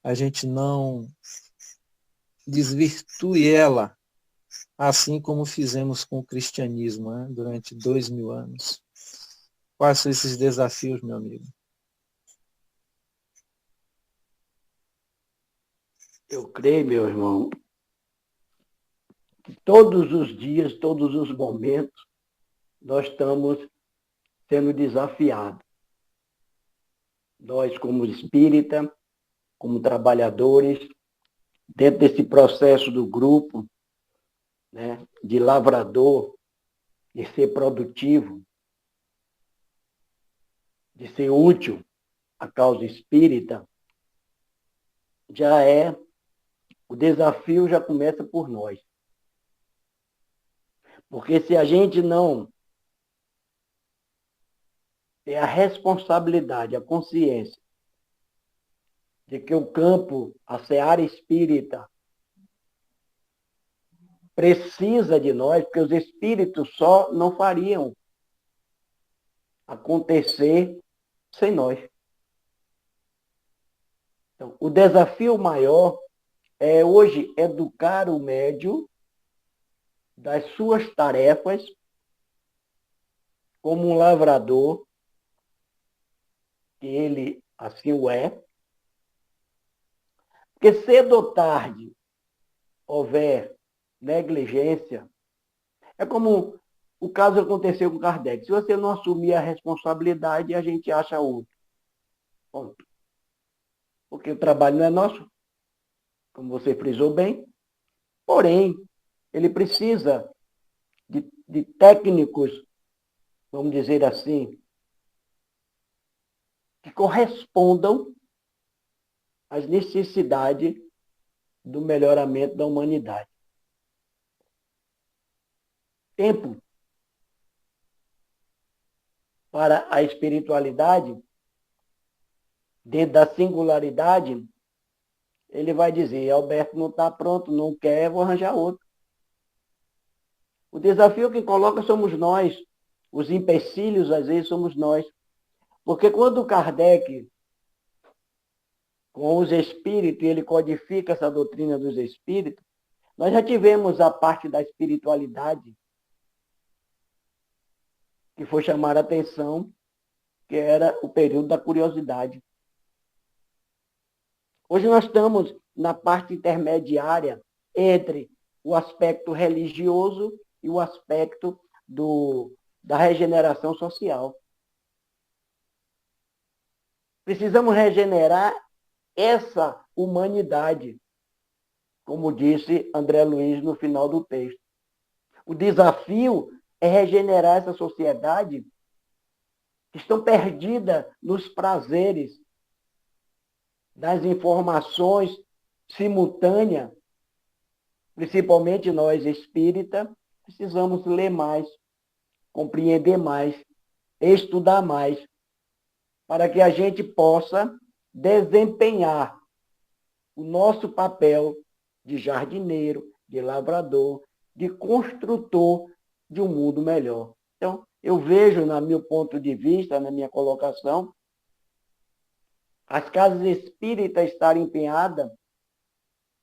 a gente não desvirtue ela, assim como fizemos com o cristianismo, né, durante 2000 anos. Quais são esses desafios, meu amigo? Eu creio, meu irmão, que todos os dias, todos os momentos, nós estamos sendo desafiados. Nós, como espírita, como trabalhadores, dentro desse processo do grupo, né, de lavrador, de ser produtivo, de ser útil à causa espírita, o desafio já começa por nós. Porque se a gente não ter a responsabilidade, a consciência de que o campo, a seara espírita, precisa de nós, porque os espíritos só não fariam acontecer sem nós. Então, o desafio maior é hoje educar o médium das suas tarefas como um lavrador, que ele assim o é, porque cedo ou tarde houver negligência, é como o caso aconteceu com Kardec. Se você não assumir a responsabilidade, a gente acha outro. Ponto. Porque o trabalho não é nosso, como você frisou bem, porém, ele precisa de técnicos, vamos dizer assim, que correspondam às necessidades do melhoramento da humanidade. Tempo para a espiritualidade, dentro da singularidade, ele vai dizer, Alberto não está pronto, não quer, vou arranjar outro. O desafio que coloca somos nós. Os empecilhos, às vezes, somos nós. Porque quando Kardec, com os espíritos, ele codifica essa doutrina dos espíritos, nós já tivemos a parte da espiritualidade que foi chamar a atenção, que era o período da curiosidade. Hoje nós estamos na parte intermediária entre o aspecto religioso e o aspecto da regeneração social. Precisamos regenerar essa humanidade, como disse André Luiz no final do texto. O desafio é regenerar essa sociedade que estão perdida nos prazeres das informações simultâneas, principalmente nós espíritas, precisamos ler mais, compreender mais, estudar mais, para que a gente possa desempenhar o nosso papel de jardineiro, de lavrador, de construtor de um mundo melhor. Então, eu vejo, no meu ponto de vista, na minha colocação, as casas espíritas estarem empenhadas,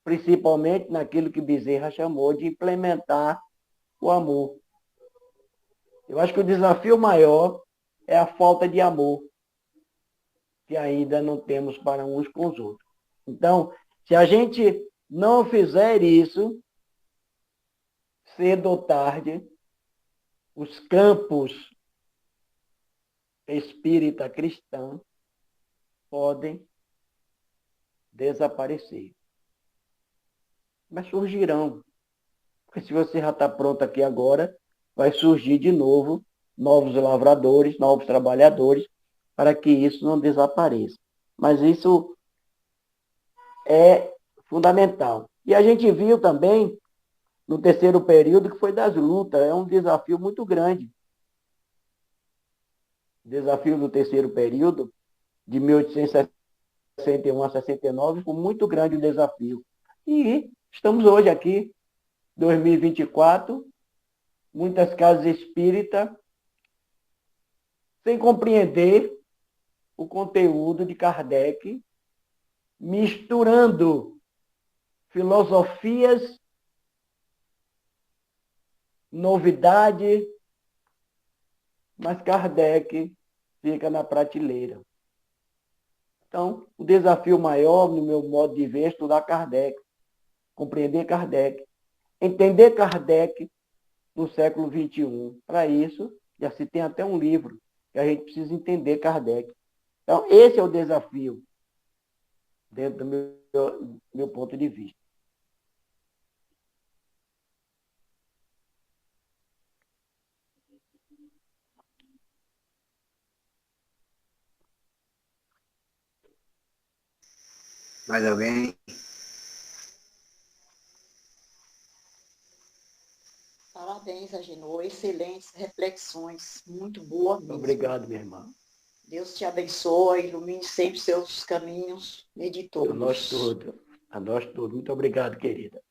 principalmente naquilo que Bezerra chamou de implementar o amor. Eu acho que o desafio maior é a falta de amor, que ainda não temos para uns com os outros. Então, se a gente não fizer isso, cedo ou tarde, os campos espírita cristã podem desaparecer. Mas surgirão. Porque se você já está pronto aqui agora, vai surgir de novo novos lavradores, novos trabalhadores, para que isso não desapareça. Mas isso é fundamental. E a gente viu também, no terceiro período, que foi das lutas. É um desafio muito grande. O desafio do terceiro período, de 1861 a 69, foi muito grande o desafio. E Estamos hoje aqui, 2024, muitas casas espíritas, sem compreender o conteúdo de Kardec, misturando filosofias, novidade, mas Kardec fica na prateleira. Então, o desafio maior, no meu modo de ver, é estudar Kardec, compreender Kardec, entender Kardec no século XXI. Para isso, já se tem até um livro que a gente precisa entender Kardec. Então, esse é o desafio, dentro do meu ponto de vista. Mais alguém? Parabéns, Agenor. Excelentes reflexões. Muito boa mesmo. Obrigado, minha irmã. Deus te abençoe, ilumine sempre seus caminhos de todos. A nós todos. A nós todos. Muito obrigado, querida.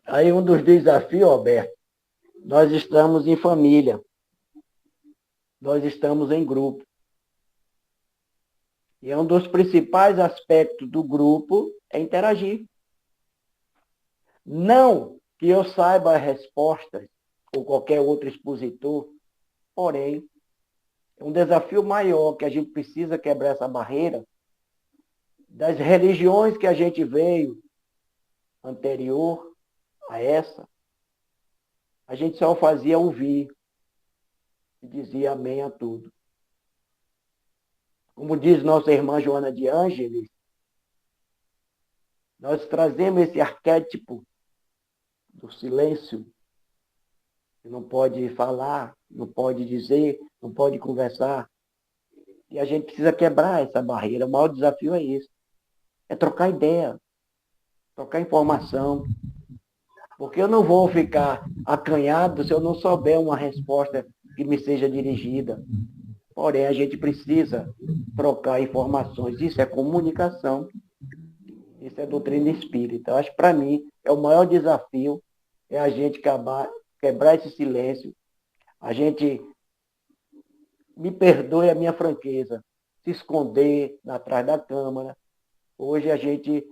Aí um dos desafios, Alberto, nós estamos em família. Nós estamos em grupo. E um dos principais aspectos do grupo é interagir. Não que eu saiba as respostas, ou qualquer outro expositor, porém, é um desafio maior que a gente precisa quebrar essa barreira das religiões que a gente veio anterior a essa. A gente só fazia ouvir e dizia amém a tudo. Como diz nossa irmã Joana de Ângeles, nós trazemos esse arquétipo do silêncio, que não pode falar, não pode dizer, não pode conversar. E a gente precisa quebrar essa barreira. O maior desafio é esse. É trocar ideia, trocar informação. Porque eu não vou ficar acanhado se eu não souber uma resposta que me seja dirigida. Porém, a gente precisa trocar informações. Isso é comunicação. Isso é doutrina espírita. Eu acho que, para mim, é o maior desafio, é a gente quebrar esse silêncio. A gente, me perdoe a minha franqueza, se esconder atrás da câmara. Hoje,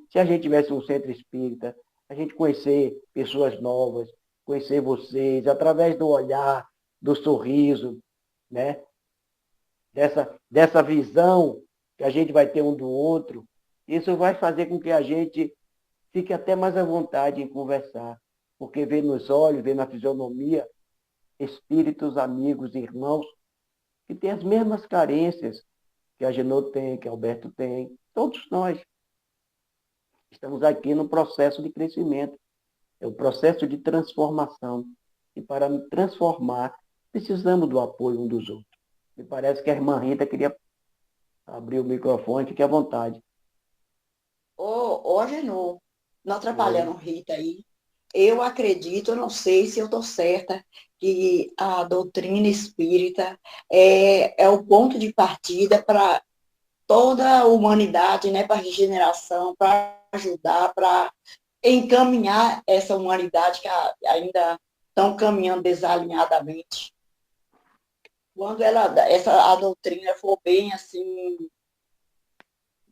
se a gente tivesse um centro espírita, a gente conhecer pessoas novas, conhecer vocês, através do olhar, do sorriso, né? Dessa visão que a gente vai ter um do outro, isso vai fazer com que a gente fique até mais à vontade em conversar, porque vê nos olhos, vê na fisionomia, espíritos, amigos, irmãos, que têm as mesmas carências que a Genô tem, que a Alberto tem, todos nós. Estamos aqui no processo de crescimento, é o processo de transformação. E para me transformar, precisamos do apoio um dos outros. Me parece que a irmã Rita queria abrir o microfone, fique à vontade. Ô, Agenor, não atrapalhando Rita aí, eu acredito, eu não sei se eu estou certa, que a doutrina espírita é o ponto de partida para toda a humanidade, né, para a regeneração, para ajudar, para encaminhar essa humanidade que ainda estão caminhando desalinhadamente. Quando a doutrina for bem assim,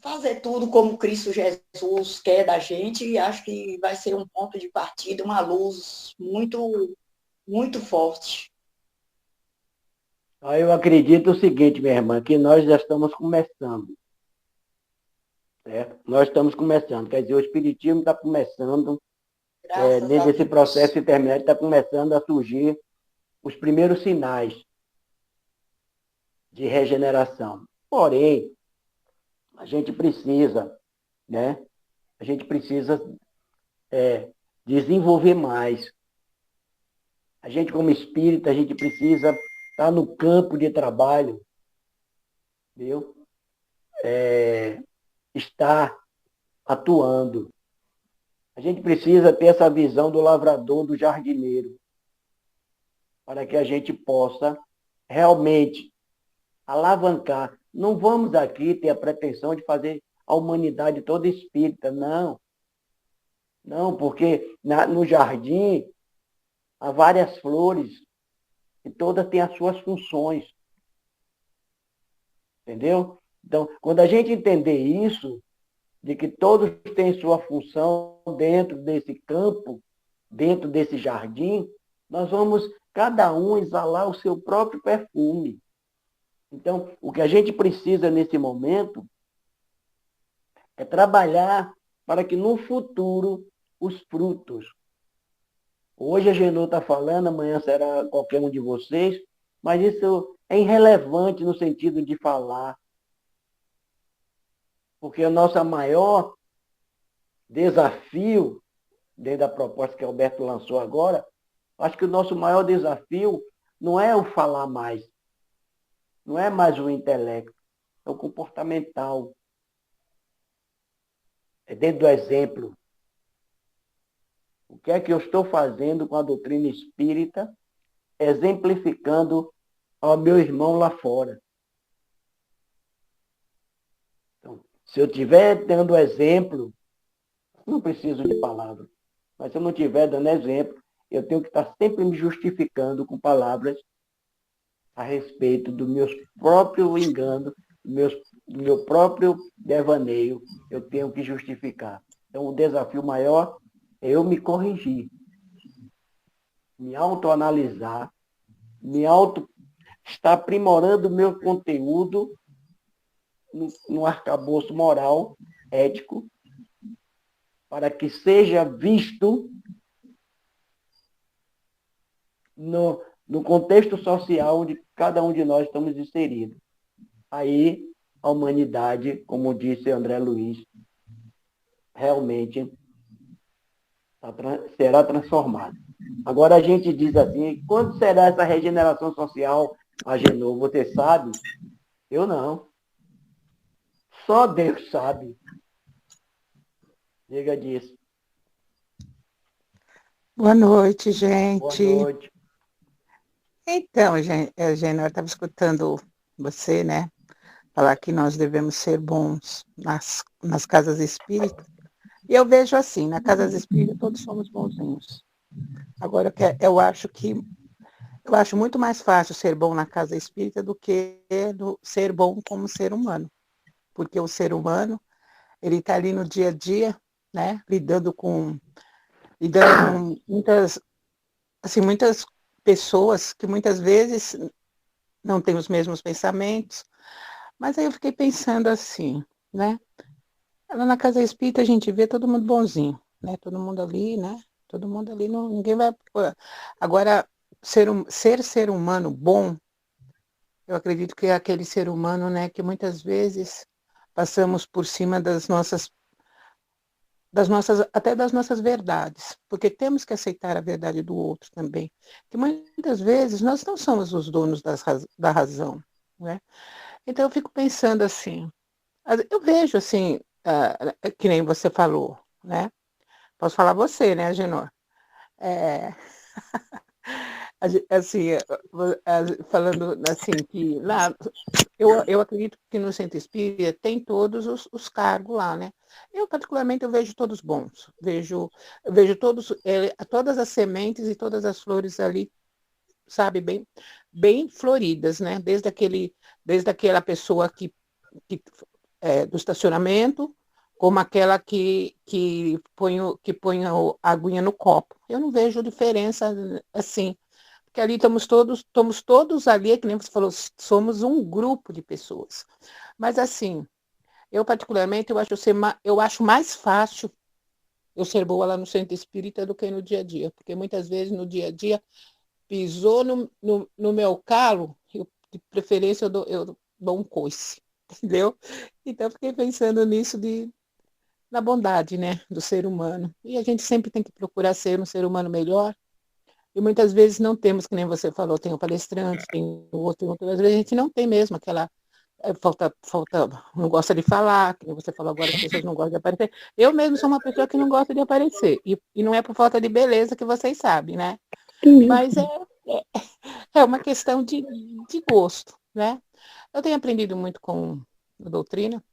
fazer tudo como Cristo Jesus quer da gente, acho que vai ser um ponto de partida, uma luz muito, muito forte. Eu acredito o seguinte, minha irmã, que nós já estamos começando. Certo? Nós estamos começando, quer dizer, o Espiritismo está começando, nesse processo intermédio, está começando a surgir os primeiros sinais de regeneração. Porém, a gente precisa, né? A gente precisa desenvolver mais. A gente, como espírita, a gente precisa estar no campo de trabalho, viu? Estar atuando. A gente precisa ter essa visão do lavrador, do jardineiro, para que a gente possa realmente alavancar, não vamos aqui ter a pretensão de fazer a humanidade toda espírita, não. Não, porque no jardim há várias flores e todas têm as suas funções. Entendeu? Então, quando a gente entender isso, de que todos têm sua função dentro desse campo, dentro desse jardim, nós vamos, cada um, exalar o seu próprio perfume. Então, o que a gente precisa nesse momento é trabalhar para que no futuro os frutos. Hoje a Genô está falando, amanhã será qualquer um de vocês, mas isso é irrelevante no sentido de falar. Porque o nosso maior desafio, dentro da proposta que o Alberto lançou agora, acho que o nosso maior desafio não é o falar mais, não é mais o intelecto, é o comportamental. É dentro do exemplo. O que é que eu estou fazendo com a doutrina espírita, exemplificando ao meu irmão lá fora? Então, se eu estiver dando exemplo, não preciso de palavras, mas se eu não estiver dando exemplo, eu tenho que estar sempre me justificando com palavras a respeito do meu próprio engano, do meu próprio devaneio, eu tenho que justificar. Então, o desafio maior é eu me corrigir, me autoanalisar, estar aprimorando o meu conteúdo no arcabouço moral, ético, para que seja visto no contexto social onde cada um de nós estamos inseridos. Aí, a humanidade, como disse André Luiz, realmente será transformada. Agora a gente diz assim, quando será essa regeneração social, Agenor? Você sabe? Eu não. Só Deus sabe. Diga disso. Boa noite, gente. Boa noite. Então, Gênero, eu estava escutando você, né? Falar que nós devemos ser bons nas casas espíritas. E eu vejo assim, na casas espíritas todos somos bonzinhos. Agora, eu acho muito mais fácil ser bom na casa espírita do que ser bom como ser humano. Porque o ser humano, ele está ali no dia a dia, né? Lidando com muitas pessoas que muitas vezes não têm os mesmos pensamentos. Mas aí eu fiquei pensando assim, né? Lá na casa espírita a gente vê todo mundo bonzinho, né? Todo mundo ali, né? Todo mundo ali, ninguém vai... Agora, ser humano bom, eu acredito que é aquele ser humano, né? Que muitas vezes passamos por cima até das nossas verdades, porque temos que aceitar a verdade do outro também. Que muitas vezes nós não somos os donos da razão, né? Então eu fico pensando assim, eu vejo assim, que nem você falou, né? Posso falar você, né, Agenor? Assim, falando assim, que lá, eu acredito que no Centro Espírita tem todos os cargos lá, né? Eu, particularmente, eu vejo todos bons. Eu vejo todas as sementes e todas as flores ali, sabe, bem floridas, né? Desde aquela pessoa que do estacionamento, como aquela que põe a aguinha no copo. Eu não vejo diferença assim, porque ali estamos todos ali, que nem você falou, somos um grupo de pessoas. Mas assim, eu particularmente, eu acho mais fácil eu ser boa lá no centro espírita do que no dia a dia, porque muitas vezes no dia a dia pisou no meu calo, de preferência eu dou um coice, entendeu? Então eu fiquei pensando nisso na bondade, né, do ser humano. E a gente sempre tem que procurar ser um ser humano melhor. E muitas vezes não temos, que nem você falou, tem o palestrante, tem o outro, às vezes a gente não tem mesmo aquela falta, não gosta de falar, que nem você falou agora, as pessoas não gostam de aparecer. Eu mesmo sou uma pessoa que não gosta de aparecer. E não é por falta de beleza, que vocês sabem, né? Mas é uma questão de gosto, né? Eu tenho aprendido muito com a doutrina.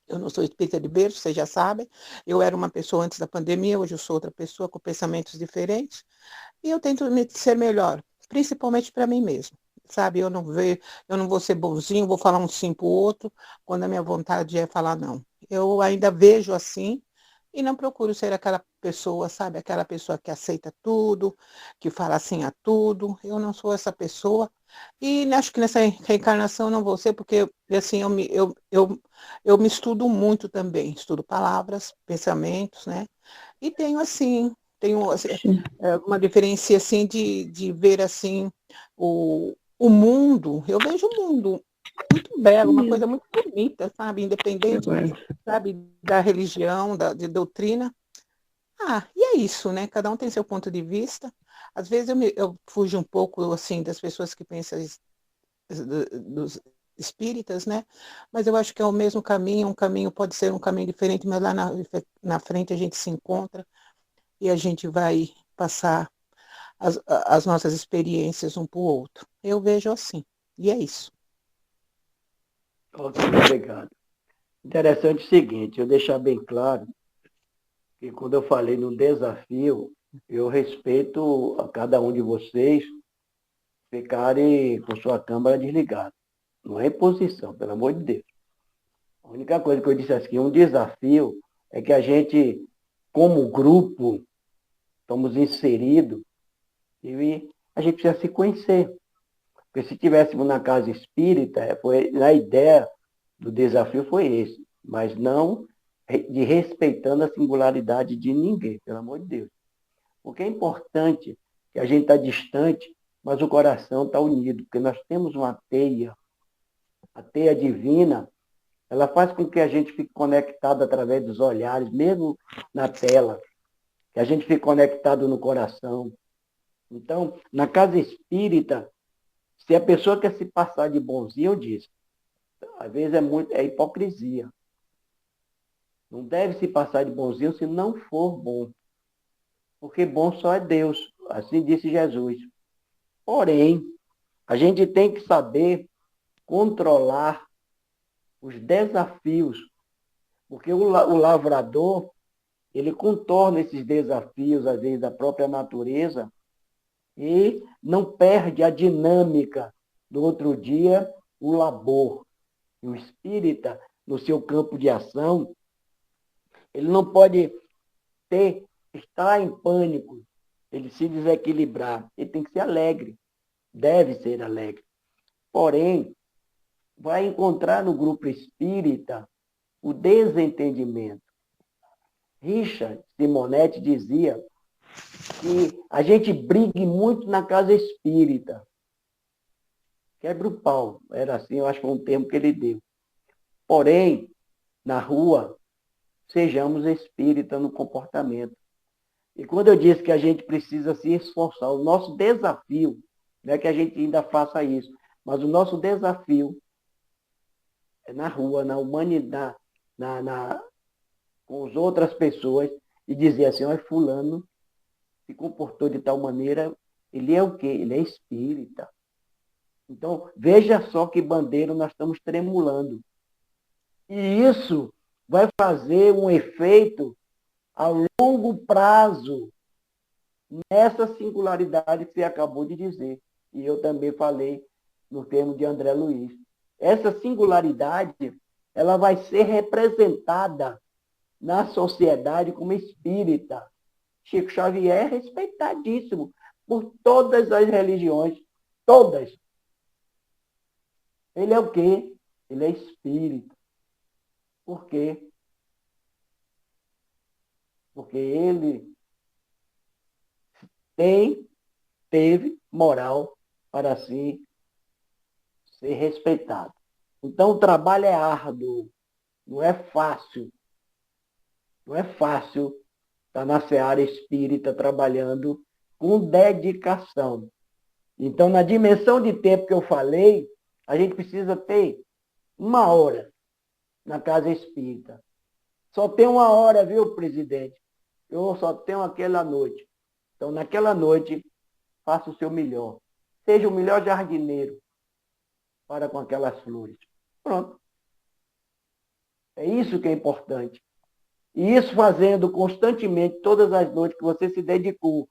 Eu não sou espírita de berço, vocês já sabem. Eu era uma pessoa antes da pandemia, hoje eu sou outra pessoa com pensamentos diferentes. E eu tento ser melhor, principalmente para mim mesmo. Sabe, eu não vou ser bonzinho, vou falar um sim para o outro, quando a minha vontade é falar não. Eu ainda vejo assim e não procuro ser aquela pessoa, sabe, aquela pessoa que aceita tudo, que fala assim a tudo. Eu não sou essa pessoa. E acho que nessa reencarnação eu não vou ser, porque assim, eu me estudo muito também, estudo palavras, pensamentos, né? E tenho assim, uma diferença assim de ver assim o mundo. Eu vejo o mundo muito belo, uma coisa muito bonita, sabe? Independente, sabe, da religião, de doutrina. Ah, e é isso, né? Cada um tem seu ponto de vista. Às vezes eu fujo um pouco assim das pessoas que pensam dos espíritas, né? Mas eu acho que é o mesmo caminho, um caminho pode ser um caminho diferente, mas lá na frente a gente se encontra e a gente vai passar as nossas experiências um para o outro. Eu vejo assim. E é isso. Ok, obrigado. Interessante o seguinte, eu deixar bem claro que quando eu falei no desafio, eu respeito a cada um de vocês ficarem com sua câmera desligada. Não é imposição, pelo amor de Deus. A única coisa que eu disse aqui, um desafio, é que a gente, como grupo, estamos inseridos e a gente precisa se conhecer. Porque se estivéssemos na casa espírita, a ideia do desafio foi esse, mas não de respeitando a singularidade de ninguém, pelo amor de Deus. Porque é importante que a gente está distante, mas o coração está unido, porque nós temos uma teia, a teia divina, ela faz com que a gente fique conectado através dos olhares, mesmo na tela, que a gente fique conectado no coração. Então, na casa espírita, se a pessoa quer se passar de bonzinho, eu disse, às vezes é hipocrisia. Não deve se passar de bonzinho se não for bom. Porque bom só é Deus. Assim disse Jesus. Porém, a gente tem que saber controlar os desafios. Porque o lavrador, ele contorna esses desafios, às vezes, da própria natureza, e não perde a dinâmica do outro dia, o labor. E o espírita, no seu campo de ação, ele não pode estar em pânico, ele se desequilibrar. Ele tem que ser alegre, deve ser alegre. Porém, vai encontrar no grupo espírita o desentendimento. Richard Simonetti dizia que a gente brigue muito na casa espírita. Quebra o pau. Era assim, eu acho que foi um termo que ele deu. Porém, na rua, sejamos espírita no comportamento. E quando eu disse que a gente precisa se esforçar, o nosso desafio, não é que a gente ainda faça isso, mas o nosso desafio é na rua, na humanidade, com as outras pessoas, e dizer assim, olha, fulano se comportou de tal maneira, ele é o quê? Ele é espírita. Então, veja só que bandeira nós estamos tremulando. E isso vai fazer um efeito a longo prazo nessa singularidade que você acabou de dizer. E eu também falei no termo de André Luiz. Essa singularidade, ela vai ser representada na sociedade como espírita. Chico Xavier é respeitadíssimo por todas as religiões, todas. Ele é o quê? Ele é espírita. Por quê? Porque ele teve moral para assim ser respeitado. Então, o trabalho é árduo, não é fácil. Não é fácil estar na seara espírita trabalhando com dedicação. Então, na dimensão de tempo que eu falei, a gente precisa ter 1 hora na casa espírita. Só tem 1 hora, viu, presidente? Eu só tenho aquela noite. Então, naquela noite, faça o seu melhor. Seja o melhor jardineiro. para com aquelas flores. Pronto. É isso que é importante. E isso fazendo constantemente, todas as noites que você se dedicou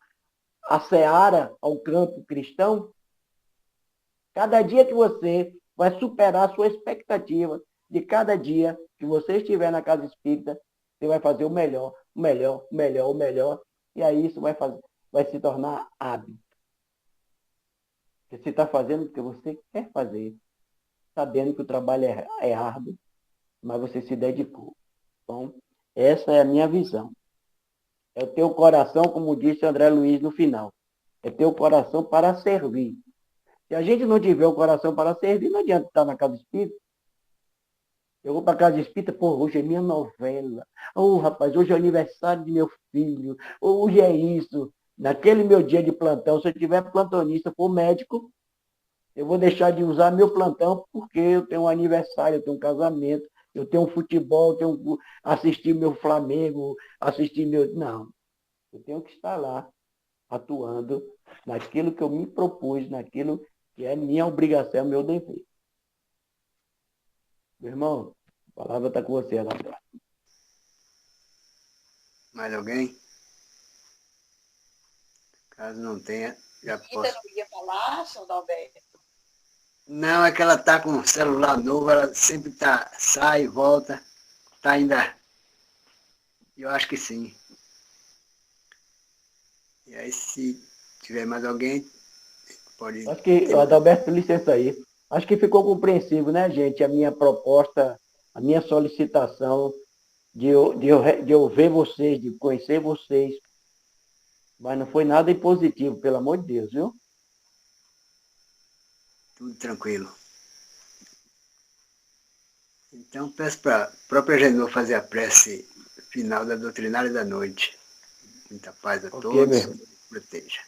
à seara, ao campo cristão, cada dia que você vai superar a sua expectativa de cada dia que você estiver na casa espírita, você vai fazer o melhor, o melhor, o melhor, o melhor. E aí isso vai se tornar hábito. Você está fazendo o que você quer fazer, sabendo que o trabalho é árduo, mas você se dedicou. Então, essa é a minha visão. É o teu coração, como disse André Luiz no final. É teu coração para servir. Se a gente não tiver o coração para servir, não adianta estar na casa espírita. Eu vou para a casa espírita, pô, hoje é minha novela. Rapaz, hoje é o aniversário de meu filho. Hoje é isso. Naquele meu dia de plantão, se eu tiver plantonista, for médico, eu vou deixar de usar meu plantão porque eu tenho um aniversário, eu tenho um casamento, eu tenho um futebol, eu tenho assistir meu Flamengo, assistir meu... Não, eu tenho que estar lá, atuando naquilo que eu me propus, naquilo que é minha obrigação, meu dever. Meu irmão, a palavra está com você, Adalberto. Mais alguém? Caso não tenha, já Rita posso. não ia falar, seu Adalberto? Não, é que ela está com um celular novo, ela sempre sai e volta. Está ainda. Eu acho que sim. E aí, se tiver mais alguém, pode Acho que, terminar. Adalberto, licença aí. Acho que ficou compreensível, né, gente? A minha proposta, a minha solicitação de eu ver vocês, de conhecer vocês. Mas não foi nada impositivo, pelo amor de Deus, viu? Tudo tranquilo. Então, peço para a própria Genô fazer a prece final da doutrinária da noite. Muita paz a Ok, todos, meu irmão. proteja.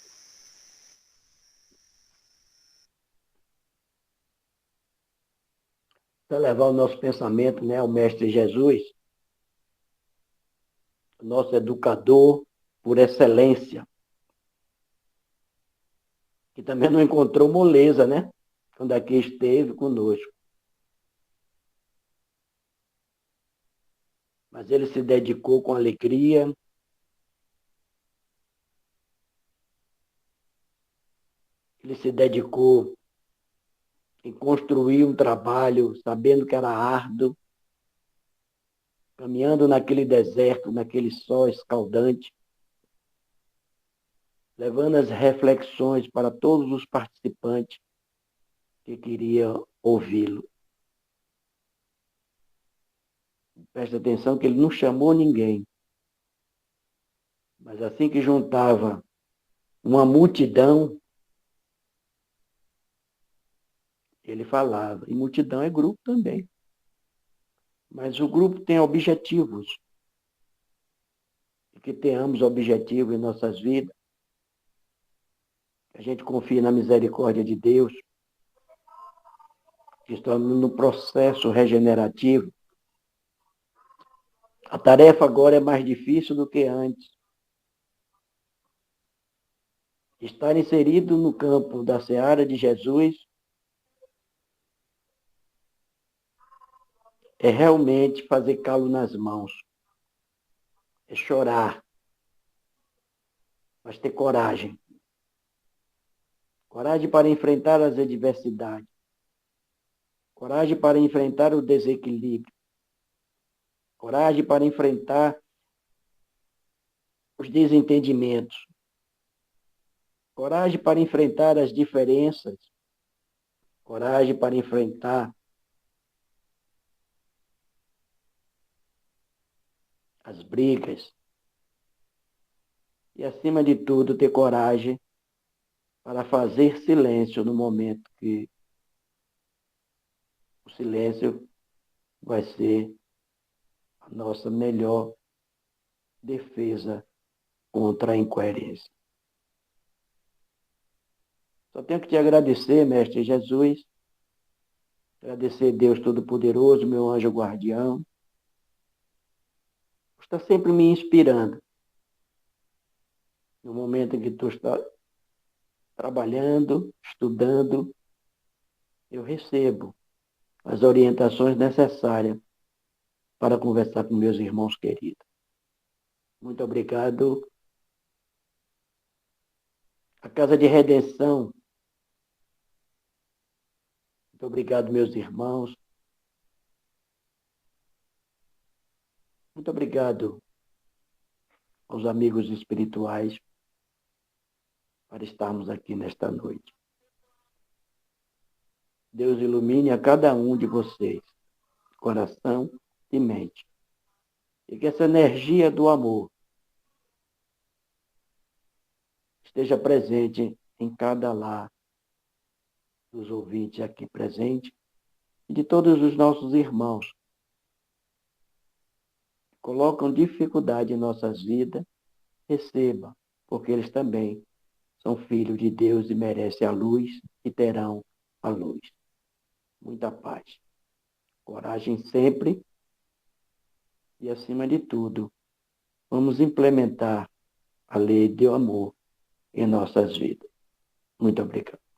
Para levar o nosso pensamento, né, ao Mestre Jesus, nosso educador por excelência, que também não encontrou moleza, né? Quando aqui esteve conosco. Mas ele se dedicou com alegria, ele se dedicou em construir um trabalho, sabendo que era árduo, caminhando naquele deserto, naquele sol escaldante, levando as reflexões para todos os participantes que queriam ouvi-lo. Presta atenção que ele não chamou ninguém, mas assim que juntava uma multidão, ele falava. E multidão é grupo também. Mas o grupo tem objetivos. E que tenhamos objetivos em nossas vidas. Que a gente confie na misericórdia de Deus. Que estamos no processo regenerativo. A tarefa agora é mais difícil do que antes. Estar inserido no campo da seara de Jesus é realmente fazer calo nas mãos. É chorar. Mas ter coragem. Coragem para enfrentar as adversidades. Coragem para enfrentar o desequilíbrio. Coragem para enfrentar os desentendimentos. Coragem para enfrentar as diferenças. Coragem para enfrentar as brigas. E, acima de tudo, ter coragem para fazer silêncio no momento que o silêncio vai ser a nossa melhor defesa contra a incoerência. Só tenho que te agradecer, Mestre Jesus, agradecer Deus Todo-Poderoso, meu anjo guardião, está sempre me inspirando. No momento em que tu está trabalhando, estudando, eu recebo as orientações necessárias para conversar com meus irmãos queridos. Muito obrigado. A Casa de Redenção. Muito obrigado, meus irmãos. Muito obrigado aos amigos espirituais para estarmos aqui nesta noite. Deus ilumine a cada um de vocês, coração e mente. E que essa energia do amor esteja presente em cada lar dos ouvintes aqui presentes e de todos os nossos irmãos que colocam dificuldade em nossas vidas, receba, porque eles também são filhos de Deus e merecem a luz e terão a luz. Muita paz. Coragem sempre e, acima de tudo, vamos implementar a lei do amor em nossas vidas. Muito obrigado.